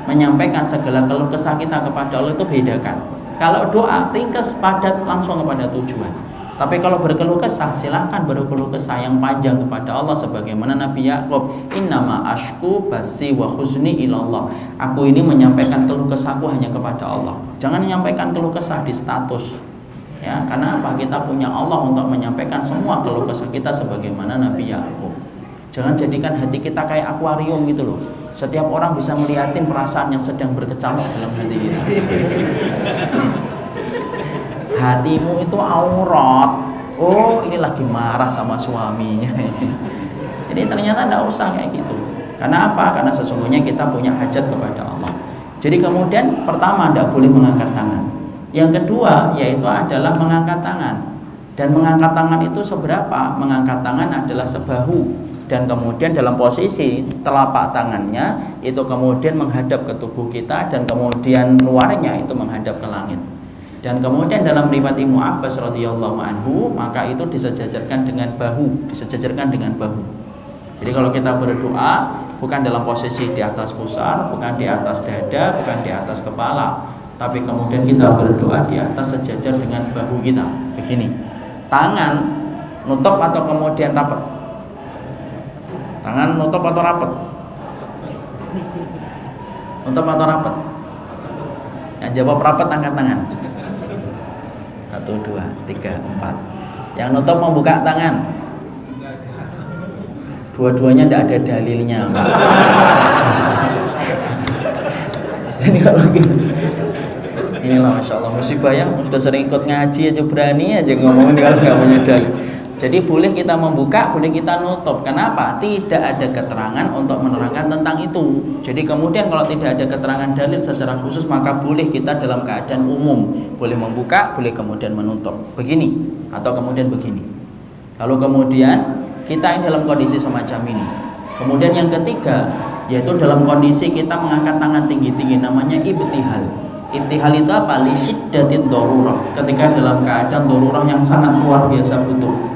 menyampaikan segala keluh kesah kita kepada Allah, itu bedakan. Kalau doa ringkas, padat, langsung kepada tujuan. Tapi kalau berkeluh kesah, silakan berkeluh kesah yang panjang kepada Allah, sebagaimana Nabi Yakub, innama ashku basi wa husni ilallah. Aku ini menyampaikan keluh kesahku hanya kepada Allah. Jangan menyampaikan keluh kesah di status. Ya, karena apa? Kita punya Allah untuk menyampaikan semua keluh kesah kita sebagaimana Nabi Yakub. Jangan jadikan hati kita kayak akuarium gitu loh. Setiap orang bisa melihatin perasaan yang sedang berkecamuk dalam hati kita. Hatimu itu aurat. Oh, ini lagi marah sama suaminya. Jadi ternyata tidak usah kayak gitu. Karena apa? Karena sesungguhnya kita punya hajat kepada Allah. Jadi kemudian pertama, tidak boleh mengangkat tangan. Yang kedua yaitu adalah mengangkat tangan. Dan mengangkat tangan itu seberapa? Mengangkat tangan adalah sebahu. Dan kemudian dalam posisi telapak tangannya itu kemudian menghadap ke tubuh kita, dan kemudian luarnya itu menghadap ke langit. Dan kemudian dalam riwayat Ibnu Abbas radhiyallahu anhu, maka itu disejajarkan dengan bahu, disejajarkan dengan bahu. Jadi kalau kita berdoa bukan dalam posisi di atas pusar, bukan di atas dada, bukan di atas kepala, tapi kemudian kita berdoa di atas sejajar dengan bahu kita. Begini. Tangan nutup atau kemudian rapat? Tangan nutup atau rapat? Nutup atau rapat? Yang jawab rapat angkat tangan. 1, 2, 3, 4. Yang nutup membuka tangan. Dua-duanya tidak ada dalilnya. Jadi kalau gitu, inilah Masya Allah musibah ya, sudah sering ikut ngaji aja berani aja ngomongin kalau nggak punya dalil. Jadi boleh kita membuka, boleh kita nutup. Kenapa? Tidak ada keterangan untuk menerangkan tentang itu. Jadi kemudian kalau tidak ada keterangan dalil secara khusus, maka boleh kita dalam keadaan umum, boleh membuka, boleh kemudian menutup. Begini atau kemudian begini. Lalu kemudian kita ini dalam kondisi semacam ini. Kemudian yang ketiga yaitu dalam kondisi kita mengangkat tangan tinggi-tinggi, namanya ibtihal. Ibtihal itu apa? Li syiddatid darurah. Ketika dalam keadaan darurah yang sangat luar biasa butuh.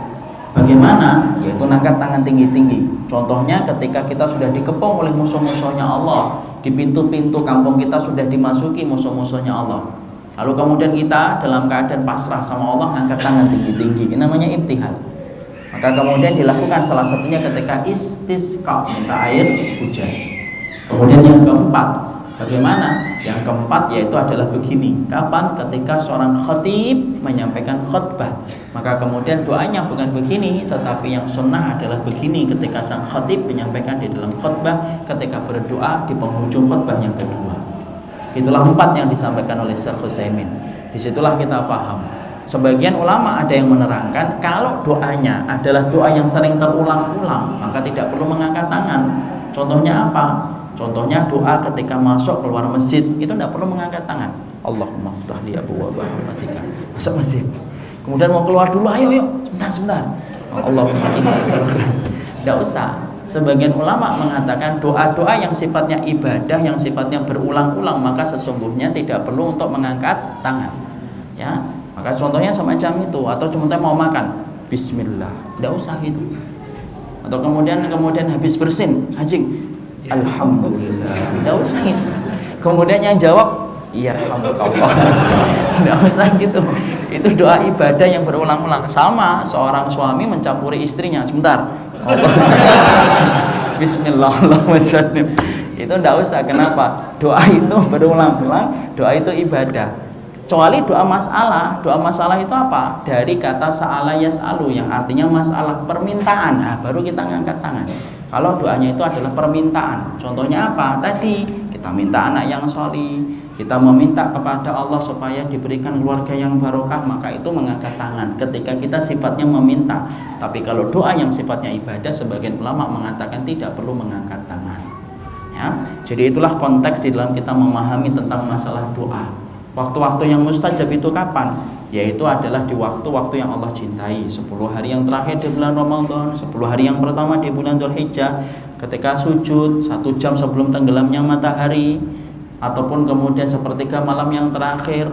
Bagaimana? Yaitu angkat tangan tinggi-tinggi. Contohnya ketika kita sudah dikepung oleh musuh-musuhnya Allah, di pintu-pintu kampung kita sudah dimasuki musuh-musuhnya Allah. Lalu kemudian kita dalam keadaan pasrah sama Allah, angkat tangan tinggi-tinggi. Ini namanya ibtihal. Maka kemudian dilakukan salah satunya ketika istisqa, minta air hujan. Kemudian yang keempat, bagaimana? Yang keempat yaitu adalah begini. Kapan? Ketika seorang khatib menyampaikan khutbah. Maka kemudian doanya bukan begini, tetapi yang sunnah adalah begini. Ketika sang khatib menyampaikan di dalam khutbah, ketika berdoa di penghujung khutbah yang kedua. Itulah 4 yang disampaikan oleh Syekh Utsaimin. Disitulah kita paham. Sebagian ulama ada yang menerangkan kalau doanya adalah doa yang sering terulang-ulang, maka tidak perlu mengangkat tangan. Contohnya apa? Contohnya doa ketika masuk keluar masjid, itu tidak perlu mengangkat tangan. Allahumma ftah li abwaaba rahmatika. Masuk masjid. Kemudian mau keluar dulu, ayo sebentar. Allahumma inni as'aluka. Tidak usah. Sebagian ulama mengatakan doa-doa yang sifatnya ibadah, yang sifatnya berulang-ulang, maka sesungguhnya tidak perlu untuk mengangkat tangan. Ya, maka contohnya semacam itu. Atau cuma mau makan, Bismillah, tidak usah gitu. Atau kemudian habis bersin, hajing, Alhamdulillah, tidak usah gitu. Kemudian yang jawab, Yarhamukallah. Tidak usah gitu. Itu doa ibadah yang berulang-ulang. Sama seorang suami mencampuri istrinya, sebentar. Bismillahirrahmanirrahim. Itu tidak usah. Kenapa? Doa itu berulang-ulang, doa itu ibadah. Kecuali doa masalah. Doa masalah itu apa? Dari kata sa'ala yas'alu, yang artinya masalah, permintaan. Nah, baru kita ngangkat tangan. Kalau doanya itu adalah permintaan. Contohnya apa? Tadi kita minta anak yang sholih, kita meminta kepada Allah supaya diberikan keluarga yang barokah, maka itu mengangkat tangan ketika kita sifatnya meminta. Tapi kalau doa yang sifatnya ibadah, sebagian ulama mengatakan tidak perlu mengangkat tangan. Ya, jadi itulah konteks di dalam kita memahami tentang masalah doa. Waktu-waktu yang mustajab itu kapan? Yaitu adalah di waktu-waktu yang Allah cintai. 10 hari yang terakhir di bulan Ramadan, 10 hari yang pertama di bulan Dzulhijjah, ketika sujud 1 jam sebelum tenggelamnya matahari, ataupun kemudian sepertiga malam yang terakhir,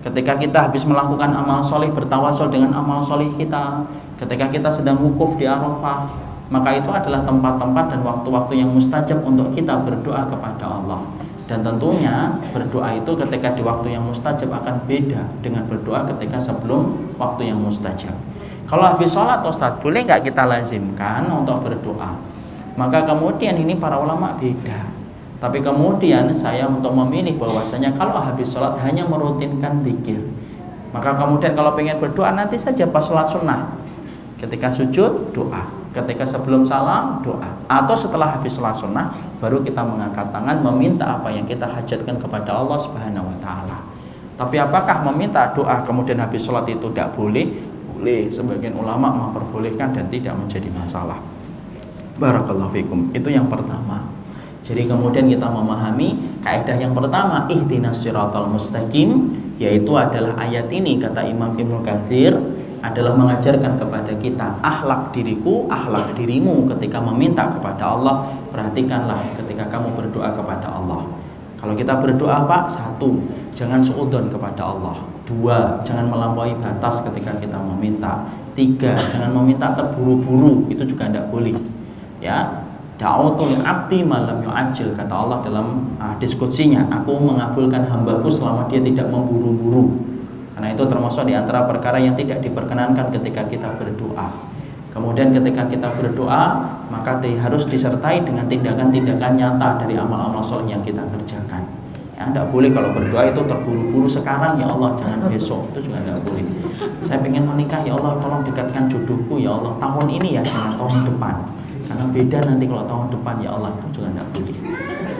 Ketika kita habis melakukan amal soleh, bertawasul dengan amal soleh kita. Ketika kita sedang wukuf di Arafah, maka itu adalah tempat-tempat dan waktu-waktu yang mustajab untuk kita berdoa kepada Allah. Dan tentunya berdoa itu ketika di waktu yang mustajab akan beda dengan berdoa ketika sebelum waktu yang mustajab. Kalau habis sholat Ustaz, boleh nggak kita lazimkan untuk berdoa? Maka kemudian ini para ulama beda. Tapi kemudian saya untuk memilih bahwasanya kalau habis sholat hanya merutinkan zikir. Maka kemudian kalau pengen berdoa nanti saja pas sholat sunnah. Ketika sujud doa, ketika sebelum salam doa, atau setelah habis sholat sunnah baru kita mengangkat tangan meminta apa yang kita hajatkan kepada Allah Subhanahu wa taala. Tapi apakah meminta doa kemudian habis sholat itu tidak boleh? Boleh. Sebagian ulama memperbolehkan dan tidak menjadi masalah. Barakallahu fikum. Itu yang pertama. Jadi kemudian kita memahami kaidah yang pertama, ihdinas siratal mustaqim, yaitu adalah ayat ini kata Imam Ibnu Katsir adalah mengajarkan kepada kita akhlak diriku, akhlak dirimu ketika meminta kepada Allah. Perhatikanlah ketika kamu berdoa kepada Allah. Kalau kita berdoa Pak, 1, jangan suudzon kepada Allah. 2, jangan melampaui batas ketika kita meminta. 3, jangan meminta terburu-buru, itu juga tidak boleh. Ya. Da'utu li 'abdi ma lam yu'ajjil, kata Allah dalam diskusinya, aku mengabulkan hambaku selama dia tidak memburu-buru. Karena itu termasuk di antara perkara yang tidak diperkenankan ketika kita berdoa. Kemudian ketika kita berdoa, maka harus disertai dengan tindakan-tindakan nyata dari amal-amal soleh yang kita kerjakan. Ya, tidak boleh kalau berdoa itu terburu-buru sekarang ya Allah, jangan besok, itu juga tidak boleh. Saya ingin menikah ya Allah, tolong dekatkan jodohku ya Allah, tahun ini ya, jangan tahun depan. Karena beda nanti kalau tahun depan ya Allah, itu juga tidak boleh.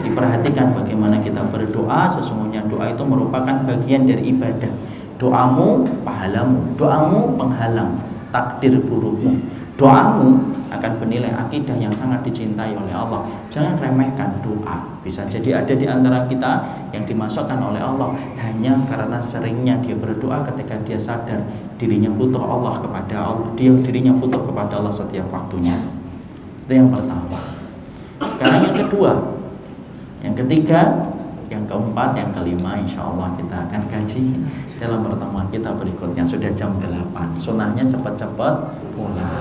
Diperhatikan bagaimana kita berdoa. Sesungguhnya doa itu merupakan bagian dari ibadah. Doamu pahalamu, doamu penghalang takdir burukmu. Doamu akan bernilai akidah yang sangat dicintai oleh Allah. Jangan remehkan doa. Bisa jadi ada di antara kita yang dimasukkan oleh Allah hanya karena seringnya dia berdoa ketika dia sadar dirinya butuh Allah kepada Allah. Dirinya butuh kepada Allah setiap waktunya. Itu yang pertama. Sekarang yang kedua, yang ketiga, yang keempat, yang kelima, insya Allah kita akan kaji dalam pertemuan kita berikutnya. Sudah jam 8. Sunnahnya cepat-cepat pulang.